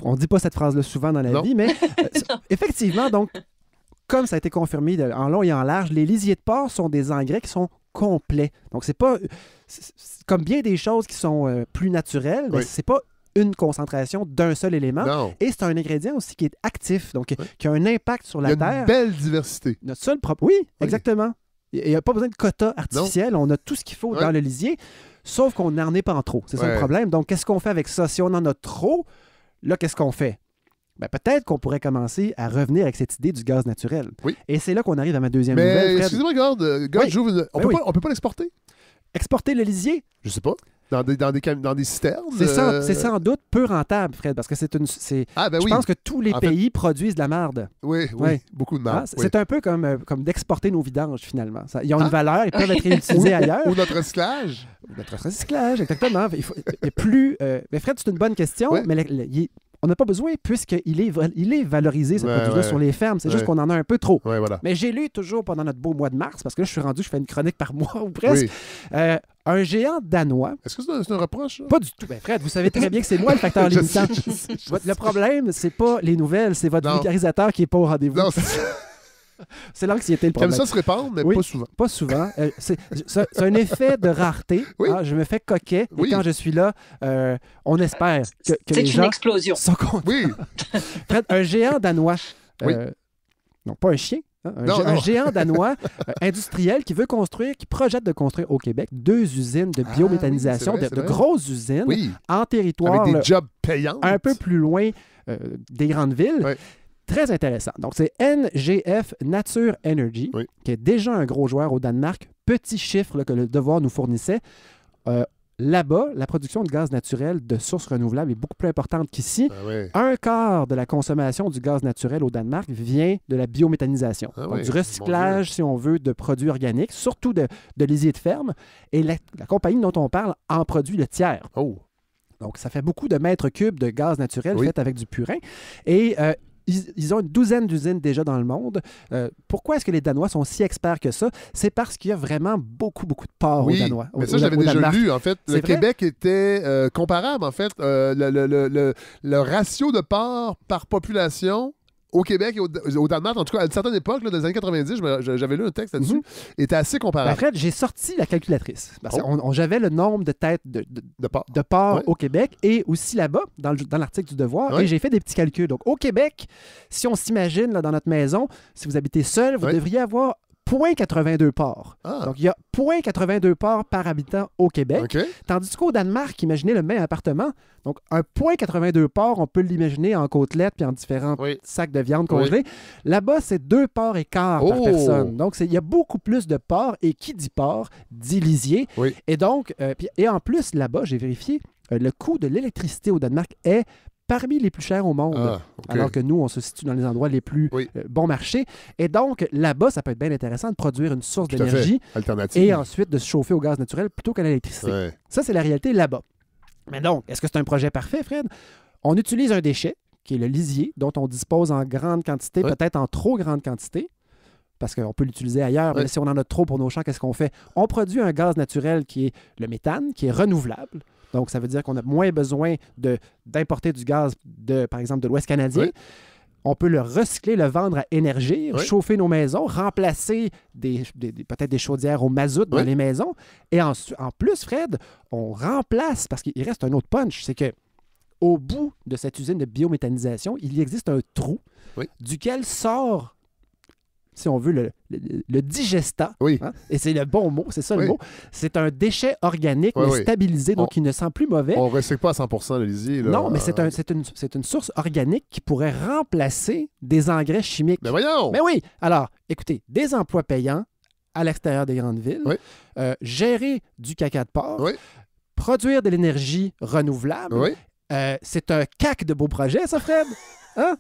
On ne dit pas cette phrase-là souvent dans la vie, mais effectivement, donc, comme ça a été confirmé en long et en large, les lisiers de porc sont des engrais qui sont complets. Donc, c'est pas... comme bien des choses qui sont plus naturelles, mais c'est pas une concentration d'un seul élément. Non. Et c'est un ingrédient aussi qui est actif, donc qui a un impact sur la terre. Il y a une belle diversité. Notre seul propre... Oui, exactement. Il n'y a pas besoin de quotas artificiels. On a tout ce qu'il faut dans le lisier, sauf qu'on n'en est pas en trop. C'est ça le problème. Donc, qu'est-ce qu'on fait avec ça? Si on en a trop, là, qu'est-ce qu'on fait? Ben, peut-être qu'on pourrait commencer à revenir avec cette idée du gaz naturel. Oui. Et c'est là qu'on arrive à ma deuxième nouvelle, Fred. Excusez-moi, on ne peut pas l'exporter? Exporter le lisier? Je sais pas. Dans des citernes? C'est sans doute peu rentable, Fred, parce que je pense que tous les pays produisent de la marde. Oui, beaucoup de marde. C'est un peu comme d'exporter nos vidanges, finalement. Ils ont une valeur, ils peuvent être réutilisés ailleurs. Ou notre recyclage. Notre recyclage, exactement. Il y a plus... mais Fred, c'est une bonne question, mais on n'a pas besoin puisqu'il est valorisé, ce produit-là, sur les fermes. C'est juste qu'on en a un peu trop. Voilà. Mais j'ai lu toujours pendant notre beau mois de mars, parce que là, je suis rendu, je fais une chronique par mois ou presque, un géant danois... Est-ce que c'est un reproche? Pas du tout. Ben, Fred, vous savez très bien que c'est moi le facteur limitant. Le problème, c'est pas les nouvelles, c'est votre vulgarisateur qui n'est pas au rendez-vous. Non, c'est l'anxiété, le problème. Comme ça se répandre, mais pas souvent. Pas souvent. C'est un effet de rareté. Je me fais coquet. Et quand je suis là, on espère que les gens... C'est une explosion. Sont contents. Oui. Fred, un géant danois. Non, pas un chien. Un géant danois industriel qui projette de construire au Québec 2 usines de biométhanisation, de grosses usines en territoire. Avec des jobs payants. Un peu plus loin des grandes villes. Très intéressant. Donc, c'est NGF Nature Energy, qui est déjà un gros joueur au Danemark. Petit chiffre que le Devoir nous fournissait. Là-bas, la production de gaz naturel de sources renouvelables est beaucoup plus importante qu'ici. Un quart de la consommation du gaz naturel au Danemark vient de la biométhanisation. Donc, du recyclage, si on veut, de produits organiques, surtout de lisier de ferme. Et la compagnie dont on parle en produit le tiers. Donc, ça fait beaucoup de mètres cubes de gaz naturel fait avec du purin. Et... Ils ont une douzaine d'usines déjà dans le monde. Pourquoi est-ce que les Danois sont si experts que ça? C'est parce qu'il y a vraiment beaucoup de ports aux Danois. Mais ça, j'avais déjà lu, en fait. Le Québec était comparable, en fait. Le ratio de ports par population au Québec et au Danemark, en tout cas, à une certaine époque, là, dans les années 90, j'avais lu un texte là-dessus, était assez comparable. En fait, j'ai sorti la calculatrice. Parce j'avais le nombre de têtes de ports au Québec et aussi là-bas, dans l'article du Devoir, et j'ai fait des petits calculs. Donc, au Québec, si on s'imagine là, dans notre maison, si vous habitez seul, vous devriez avoir 0,82 ports. Donc, il y a 0,82 ports par habitant au Québec. Tandis qu'au Danemark, imaginez le même appartement. Donc, un 0,82 ports, on peut l'imaginer en côtelettes puis en différents sacs de viande congelés. Là-bas, c'est 2 ports et quart par personne. Donc, il y a beaucoup plus de ports. Et qui dit port, dit lisier. Et donc, et en plus, là-bas, j'ai vérifié, le coût de l'électricité au Danemark est parmi les plus chers au monde, alors que nous, on se situe dans les endroits les plus bon marché. Et donc, là-bas, ça peut être bien intéressant de produire une source d'énergie et ensuite de se chauffer au gaz naturel plutôt qu'à l'électricité. Ça, c'est la réalité là-bas. Mais donc, est-ce que c'est un projet parfait, Fred? On utilise un déchet, qui est le lisier, dont on dispose en grande quantité, peut-être en trop grande quantité, parce qu'on peut l'utiliser ailleurs, mais si on en a trop pour nos champs, qu'est-ce qu'on fait? On produit un gaz naturel qui est le méthane, qui est renouvelable. Donc, ça veut dire qu'on a moins besoin d'importer du gaz, par exemple, de l'Ouest canadien. On peut le recycler, le vendre à Énergir, chauffer nos maisons, remplacer peut-être des chaudières au mazout dans les maisons. Et en plus, Fred, on remplace, parce qu'il reste un autre punch, c'est que au bout de cette usine de biométhanisation, il existe un trou duquel sort, si on veut, le digestat. Hein? Et c'est le bon mot, c'est ça le mot. C'est un déchet organique, mais stabilisé, donc il ne sent plus mauvais. On ne recycle pas à 100% le lisier. Là. Non, mais c'est une source organique qui pourrait remplacer des engrais chimiques. Mais voyons! Mais oui! Alors, écoutez, des emplois payants à l'extérieur des grandes villes, gérer du caca de porc, produire de l'énergie renouvelable. C'est un cac de beaux projets, ça, Fred? Hein?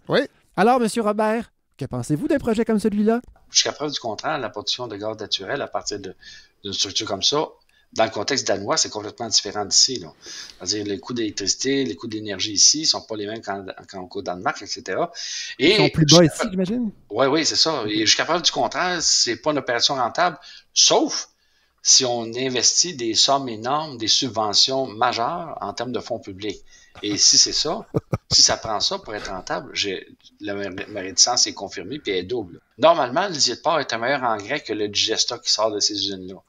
Alors, M. Robert, que pensez-vous d'un projet comme celui-là? Jusqu'à preuve du contraire, la production de gaz naturel à partir d'une structure comme ça, dans le contexte danois, c'est complètement différent d'ici. C'est-à-dire les coûts d'électricité, les coûts d'énergie ici ne sont pas les mêmes qu'au Danemark, etc. Ils sont plus bas ici, j'imagine? Oui, c'est ça. Et jusqu'à preuve du contraire, c'est pas une opération rentable, sauf si on investit des sommes énormes, des subventions majeures en termes de fonds publics. Et si c'est ça, si ça prend ça pour être rentable, ma réticence est confirmée puis elle est double. Normalement, le lisier de porc est un meilleur engrais que le digestat qui sort de ces usines-là.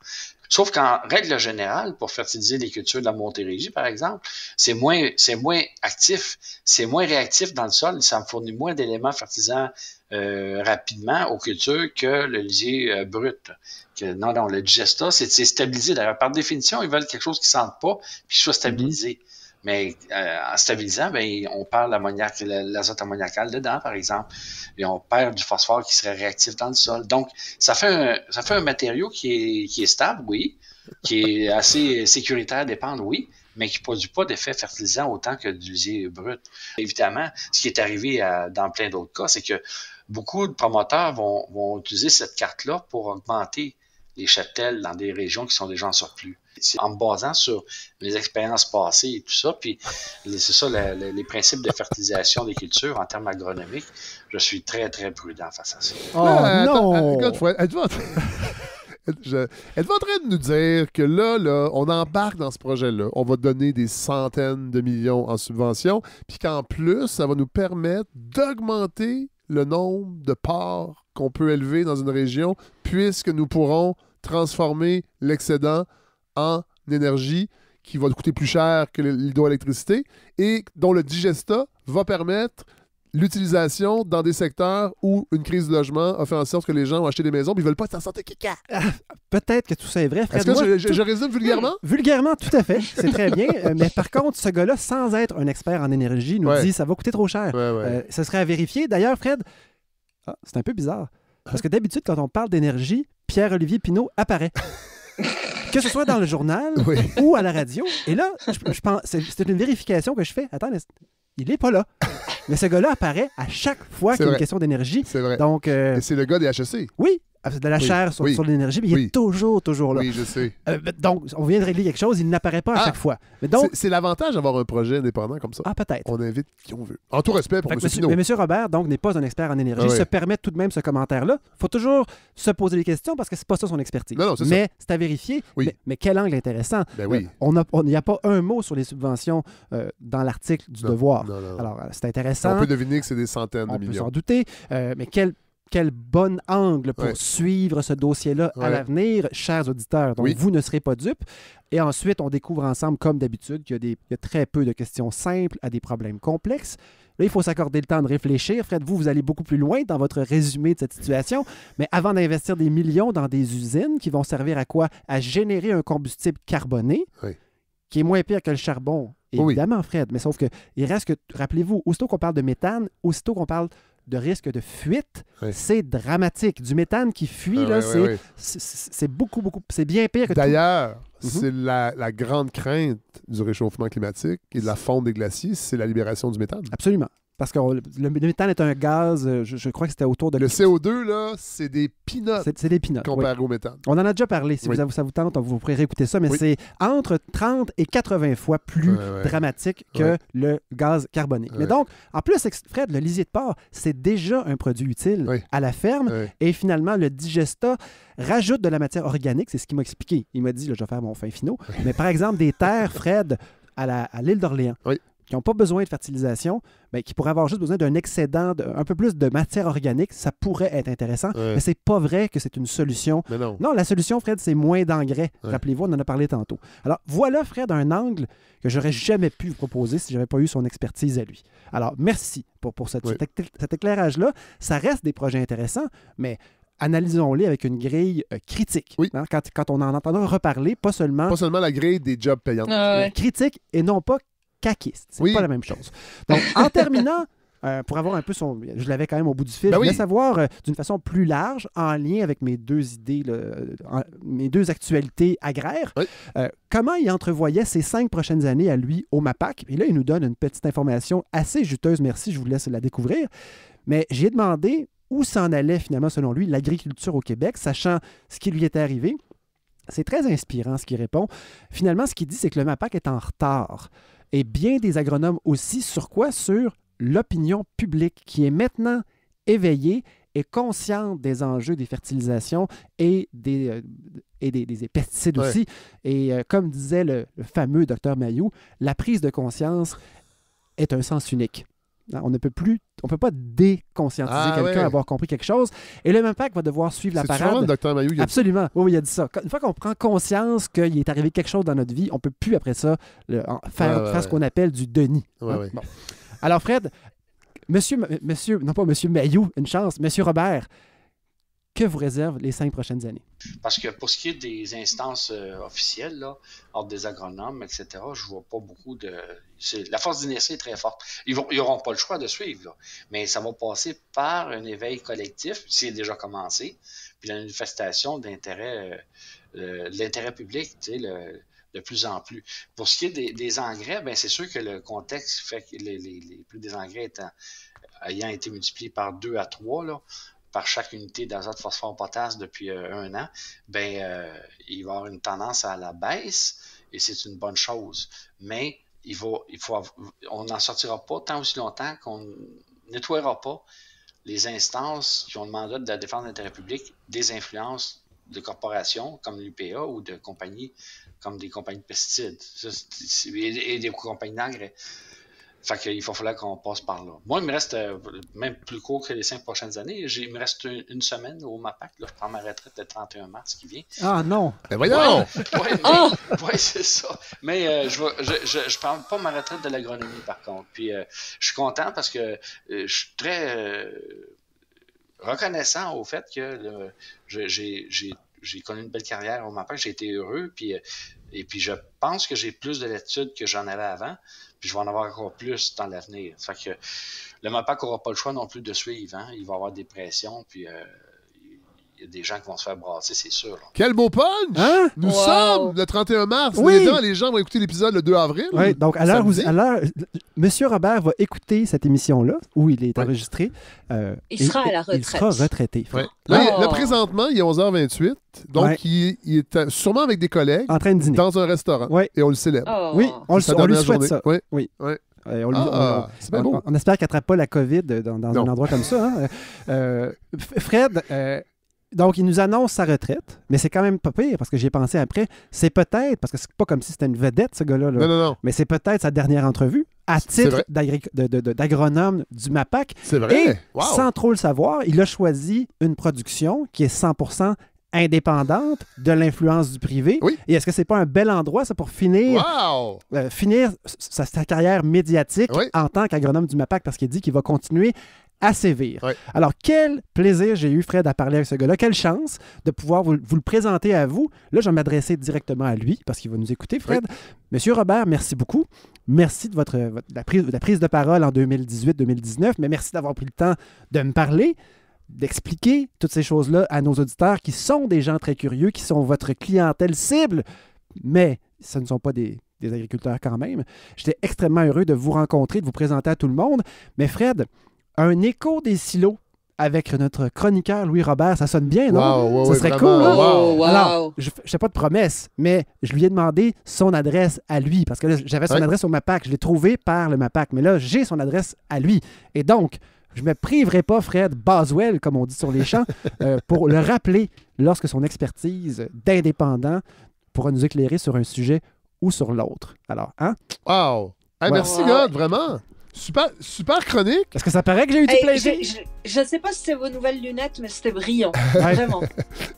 Sauf qu'en règle générale, pour fertiliser les cultures de la Montérégie, par exemple, c'est moins actif, c'est moins réactif dans le sol, ça me fournit moins d'éléments fertilisants rapidement aux cultures que le lisier brut. Non, le digestat, c'est stabilisé. D'ailleurs, par définition, ils veulent quelque chose qui ne sente pas puis qui soit stabilisé. Mais en stabilisant, on perd l'azote ammoniacal dedans, par exemple, et on perd du phosphore qui serait réactif dans le sol. Donc, ça fait un matériau qui est stable, oui, qui est assez sécuritaire d'épandre, oui, mais qui ne produit pas d'effet fertilisant autant que du lisier brut. Évidemment, ce qui est arrivé dans plein d'autres cas, c'est que beaucoup de promoteurs vont utiliser cette carte-là pour augmenter les cheptels dans des régions qui sont déjà en surplus. C'est en me basant sur les expériences passées et tout ça, puis c'est ça, les principes de fertilisation des cultures en termes agronomiques, je suis très, très prudent face à ça. Oh non! Êtes-vous en train de nous dire que là, on embarque dans ce projet-là, on va donner des centaines de millions en subventions, puis qu'en plus, ça va nous permettre d'augmenter le nombre de porcs qu'on peut élever dans une région, puisque nous pourrons transformer l'excédent en énergie qui va coûter plus cher que l'hydroélectricité et dont le digesta va permettre l'utilisation dans des secteurs où une crise de logement a fait en sorte que les gens ont acheté des maisons mais ils ne veulent pas s'en sortir caca. Peut-être que tout ça est vrai, Fred. Est-ce que je résume vulgairement? Vulgairement, tout à fait. C'est très bien. Mais par contre, ce gars-là, sans être un expert en énergie, nous dit ça va coûter trop cher. Ce serait à vérifier. D'ailleurs, Fred, c'est un peu bizarre. Parce que d'habitude, quand on parle d'énergie, Pierre-Olivier Pinault apparaît. Que ce soit dans le journal ou à la radio. Et là, je pense, c'est une vérification que je fais. Attends, il n'est pas là. Mais ce gars-là apparaît à chaque fois qu'il y a une question d'énergie. C'est vrai. Donc, et c'est le gars des HEC. Oui, de la chaire sur l'énergie, mais il est toujours là. Oui, je sais. Donc, on vient de régler quelque chose, il n'apparaît pas à chaque fois. Mais donc, c'est l'avantage d'avoir un projet indépendant comme ça. Ah, peut-être. On invite qui on veut. En tout respect pour M. Pinault. Mais M. Robert, donc, n'est pas un expert en énergie, se permet tout de même ce commentaire-là. Il faut toujours se poser des questions parce que c'est pas ça son expertise. Non, c'est mais c'est à vérifier. Oui. Mais quel angle intéressant. Oui. Il n'y a pas un mot sur les subventions dans l'article du Devoir. Non. Alors, c'est intéressant. On peut deviner que c'est des centaines de millions. On peut s'en douter. Mais quel bon angle pour suivre ce dossier-là à l'avenir, chers auditeurs. Donc, vous ne serez pas dupes. Et ensuite, on découvre ensemble, comme d'habitude, qu'il y a très peu de questions simples à des problèmes complexes. Là, il faut s'accorder le temps de réfléchir. Fred, vous allez beaucoup plus loin dans votre résumé de cette situation. Mais avant d'investir des millions dans des usines qui vont servir à quoi? À générer un combustible carboné, qui est moins pire que le charbon, évidemment, Fred. Mais sauf que, il reste que, rappelez-vous, aussitôt qu'on parle de méthane, aussitôt qu'on parle de risque de fuite, c'est dramatique. Du méthane qui fuit, c'est beaucoup, c'est bien pire que D'ailleurs, c'est la grande crainte du réchauffement climatique et de la fonte des glaciers, c'est la libération du méthane. Absolument. Parce que le méthane est un gaz, je crois que c'était autour de... Le CO2, là, c'est des peanuts. C'est des peanuts, comparé au méthane. On en a déjà parlé. Si ça vous tente, vous pourrez réécouter ça. Mais c'est entre 30 et 80 fois plus dramatique que le gaz carbonique. Mais donc, en plus, Fred, le lisier de porc, c'est déjà un produit utile à la ferme. Et finalement, le digesta rajoute de la matière organique. C'est ce qu'il m'a expliqué. Il m'a dit, là, je vais faire mon fin finaux. Mais par exemple, des terres, Fred, à l'île d'Orléans. Qui n'ont pas besoin de fertilisation, mais qui pourraient avoir juste besoin d'un excédent, un peu plus de matière organique, ça pourrait être intéressant. Mais c'est pas vrai que c'est une solution. Mais non. Non, la solution, Fred, c'est moins d'engrais. Rappelez-vous, on en a parlé tantôt. Alors, voilà, Fred, un angle que j'aurais jamais pu vous proposer si je n'avais pas eu son expertise à lui. Alors, merci pour cet éclairage-là. Ça reste des projets intéressants, mais analysons-les avec une grille critique. Hein, quand on en entendra reparler, pas seulement la grille des jobs payants. Critique et non pas caquiste. C'est pas la même chose. Donc, en terminant, pour avoir un peu je l'avais quand même au bout du fil, je voulais savoir d'une façon plus large, en lien avec mes deux idées, mes deux actualités agraires, comment il entrevoyait ces 5 prochaines années à lui au MAPAC. Et là, il nous donne une petite information assez juteuse. Merci, je vous laisse la découvrir. Mais j'ai demandé où s'en allait finalement, selon lui, l'agriculture au Québec, sachant ce qui lui était arrivé. C'est très inspirant ce qu'il répond. Finalement, ce qu'il dit, c'est que le MAPAC est en retard. Et bien des agronomes aussi, sur quoi? Sur l'opinion publique qui est maintenant éveillée et consciente des enjeux des fertilisations et des pesticides aussi. Et comme disait le fameux Dr Mailloux, la prise de conscience est un sens unique. On ne peut pas déconscientiser quelqu'un à avoir compris quelque chose. Et le MAPAC va devoir suivre la parade. C'est le Dr Mailloux. Absolument. Oui, il a dit ça. Une fois qu'on prend conscience qu'il est arrivé quelque chose dans notre vie, on ne peut plus après ça faire ce qu'on appelle du déni. Bon. Alors Fred, non pas monsieur Mailloux, une chance, monsieur Robert, que vous réserve les 5 prochaines années? Parce que pour ce qui est des instances officielles, là, ordre des agronomes, etc., je vois pas beaucoup de... La force d'inertie est très forte. Ils n'auront pas le choix de suivre, là. Mais ça va passer par un éveil collectif, c'est déjà commencé, puis la manifestation d'intérêt l'intérêt public, de plus en plus. Pour ce qui est des engrais, ben c'est sûr que le contexte fait que les prix des engrais ayant été multipliés par 2 à 3, là, par chaque unité d'azote, phosphore, potasse depuis 1 an, ben il va y avoir une tendance à la baisse et c'est une bonne chose. Mais on n'en sortira pas tant aussi longtemps qu'on nettoiera pas les instances qui ont le mandat de la défense de l'intérêt public des influences de corporations comme l'UPA ou de compagnies comme des compagnies de pesticides et des compagnies d'engrais. Fait qu'il va falloir qu'on passe par là. Moi, il me reste même plus court que les 5 prochaines années. Il me reste une semaine au MAPAC. Là, je prends ma retraite le 31 mars qui vient. Ah non! Ben voyons! Oui, c'est ça. Mais je prends pas ma retraite de l'agronomie, par contre. Puis je suis content parce que je suis très reconnaissant au fait que j'ai connu une belle carrière au MAPAC. J'ai été heureux. Et puis je pense que j'ai plus de latitude que j'en avais avant. Puis je vais en avoir encore plus dans l'avenir. Fait que le MAPAC n'aura pas le choix non plus de suivre. Hein? Il va y avoir des pressions, puis il y a des gens qui vont se faire brasser, c'est sûr. Là. Quel beau punch! Hein? Nous sommes le 31 mars. Oui. Les gens vont écouter l'épisode le 2 avril. Oui, donc à l'heure où M. Robert va écouter cette émission-là, où il est enregistré. Il sera à la retraite. Il sera retraité. Ouais. Là, présentement, il est 11h28. Donc, il est sûrement avec des collègues. En train de dîner. Dans un restaurant. Et on le célèbre. Oh. Oui, on lui souhaite ça. Oui. C'est bien beau. On espère qu'il n'attrape pas la COVID dans un endroit comme ça. Hein. Fred, donc il nous annonce sa retraite, mais c'est quand même pas pire parce que j'y ai pensé après. C'est peut-être, parce que c'est pas comme si c'était une vedette, ce gars-là. Là. Non. Mais c'est peut-être sa dernière entrevue à titre d'agronome du MAPAC. C'est vrai. Et sans trop le savoir, il a choisi une production qui est 100% indépendante de l'influence du privé. Oui. Et est-ce que c'est pas un bel endroit, ça, pour finir sa carrière médiatique en tant qu'agronome du MAPAC, parce qu'il dit qu'il va continuer à sévir. Oui. Alors, quel plaisir j'ai eu, Fred, à parler avec ce gars-là. Quelle chance de pouvoir vous le présenter à vous. Là, je vais m'adresser directement à lui, parce qu'il va nous écouter, Fred. Oui. Monsieur Robert, merci beaucoup. Merci de la prise de parole en 2018-2019, mais merci d'avoir pris le temps de me parler, d'expliquer toutes ces choses-là à nos auditeurs qui sont des gens très curieux, qui sont votre clientèle cible, mais ce ne sont pas des agriculteurs quand même. J'étais extrêmement heureux de vous rencontrer, de vous présenter à tout le monde. Mais Fred, un écho des silos avec notre chroniqueur Louis Robert, ça sonne bien, non? Ça serait cool, hein? Alors, je ne fais pas de promesse, mais je lui ai demandé son adresse à lui, parce que là, j'avais son adresse au MAPAC. Je l'ai trouvé par le MAPAC, mais là, j'ai son adresse à lui. Et donc, je ne me priverai pas, Fred Boswell, comme on dit sur les champs, pour le rappeler lorsque son expertise d'indépendant pourra nous éclairer sur un sujet ou sur l'autre. Alors, hein? Wow! Hey, merci, God, vraiment! Super chronique! Est-ce que ça paraît que j'ai eu du plaisir? Je ne sais pas si c'est vos nouvelles lunettes, mais c'était brillant. Vraiment.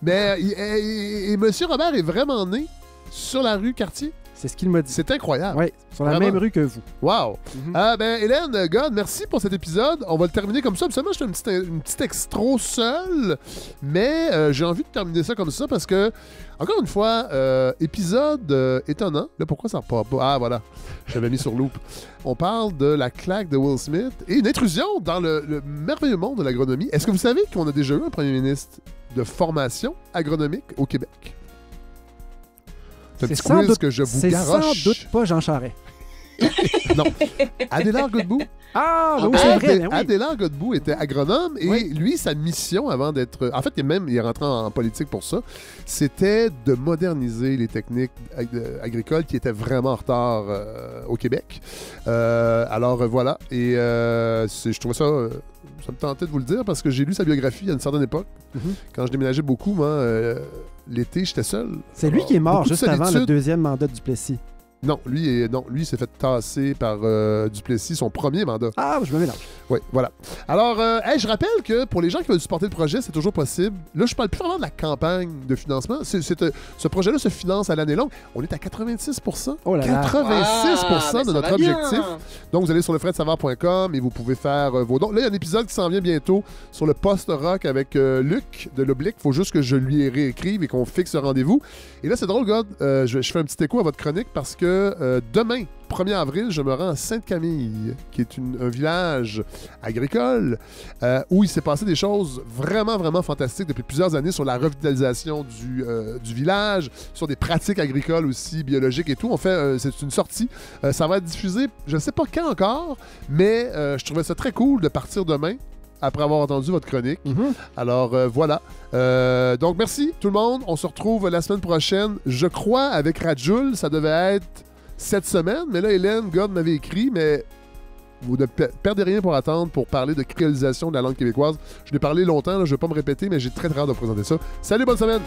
Mais et M. Robert est vraiment né sur la rue Cartier? C'est ce qu'il m'a dit. C'est incroyable. Oui, sur la même rue que vous. Wow. Hélène, God, merci pour cet épisode. On va le terminer comme ça. Absolument, je fais une petite extro seule, mais j'ai envie de terminer ça comme ça parce que, encore une fois, épisode étonnant. Là, pourquoi ça repart pas? Ah, voilà. J'avais mis sur loop. On parle de la claque de Will Smith et une intrusion dans le merveilleux monde de l'agronomie. Est-ce que vous savez qu'on a déjà eu un premier ministre de formation agronomique au Québec? C'est un petit quiz que je vous garoche. C'est sans doute pas Jean Charest. Non. Adélard Godbout. Ah, oui, c'est vrai. Adélard Godbout était agronome et lui, sa mission avant d'être... En fait, il est rentré en politique pour ça. C'était de moderniser les techniques agricoles qui étaient vraiment en retard au Québec. Alors, voilà. Et je trouvais ça... ça me tentait de vous le dire parce que j'ai lu sa biographie à une certaine époque. Quand je déménageais beaucoup, moi, l'été, j'étais seul. C'est lui qui est mort juste avant le deuxième mandat de Duplessis. Non, lui s'est fait tasser par Duplessis, son premier mandat. Ah, je me mélange. Oui, voilà. Alors, je rappelle que pour les gens qui veulent supporter le projet, c'est toujours possible. Là, je parle plus vraiment de la campagne de financement. Ce projet-là se finance à l'année longue. On est à 86%. Oh là là. 86% de notre objectif. Bien. Donc, vous allez sur lefredsavard.com et vous pouvez faire vos dons. Là, il y a un épisode qui s'en vient bientôt sur le post-rock avec Luc de l'Oblique. Il faut juste que je lui réécrive et qu'on fixe ce rendez-vous. Et là, c'est drôle, God. Je fais un petit écho à votre chronique parce que que demain, 1er avril, je me rends à Sainte-Camille, qui est un village agricole où il s'est passé des choses vraiment, vraiment fantastiques depuis plusieurs années sur la revitalisation du village, sur des pratiques agricoles aussi, biologiques et tout. C'est une sortie. Ça va être diffusé, je ne sais pas quand encore, mais je trouvais ça très cool de partir demain après avoir entendu votre chronique. Alors, voilà. Donc, merci tout le monde. On se retrouve la semaine prochaine. Je crois, avec Radjoul, ça devait être cette semaine. Mais là, Hélène God m'avait écrit, mais vous ne perdez rien pour attendre pour parler de créolisation de la langue québécoise. Je l'ai parlé longtemps, là, je ne vais pas me répéter, mais j'ai très hâte de vous présenter ça. Salut, bonne semaine!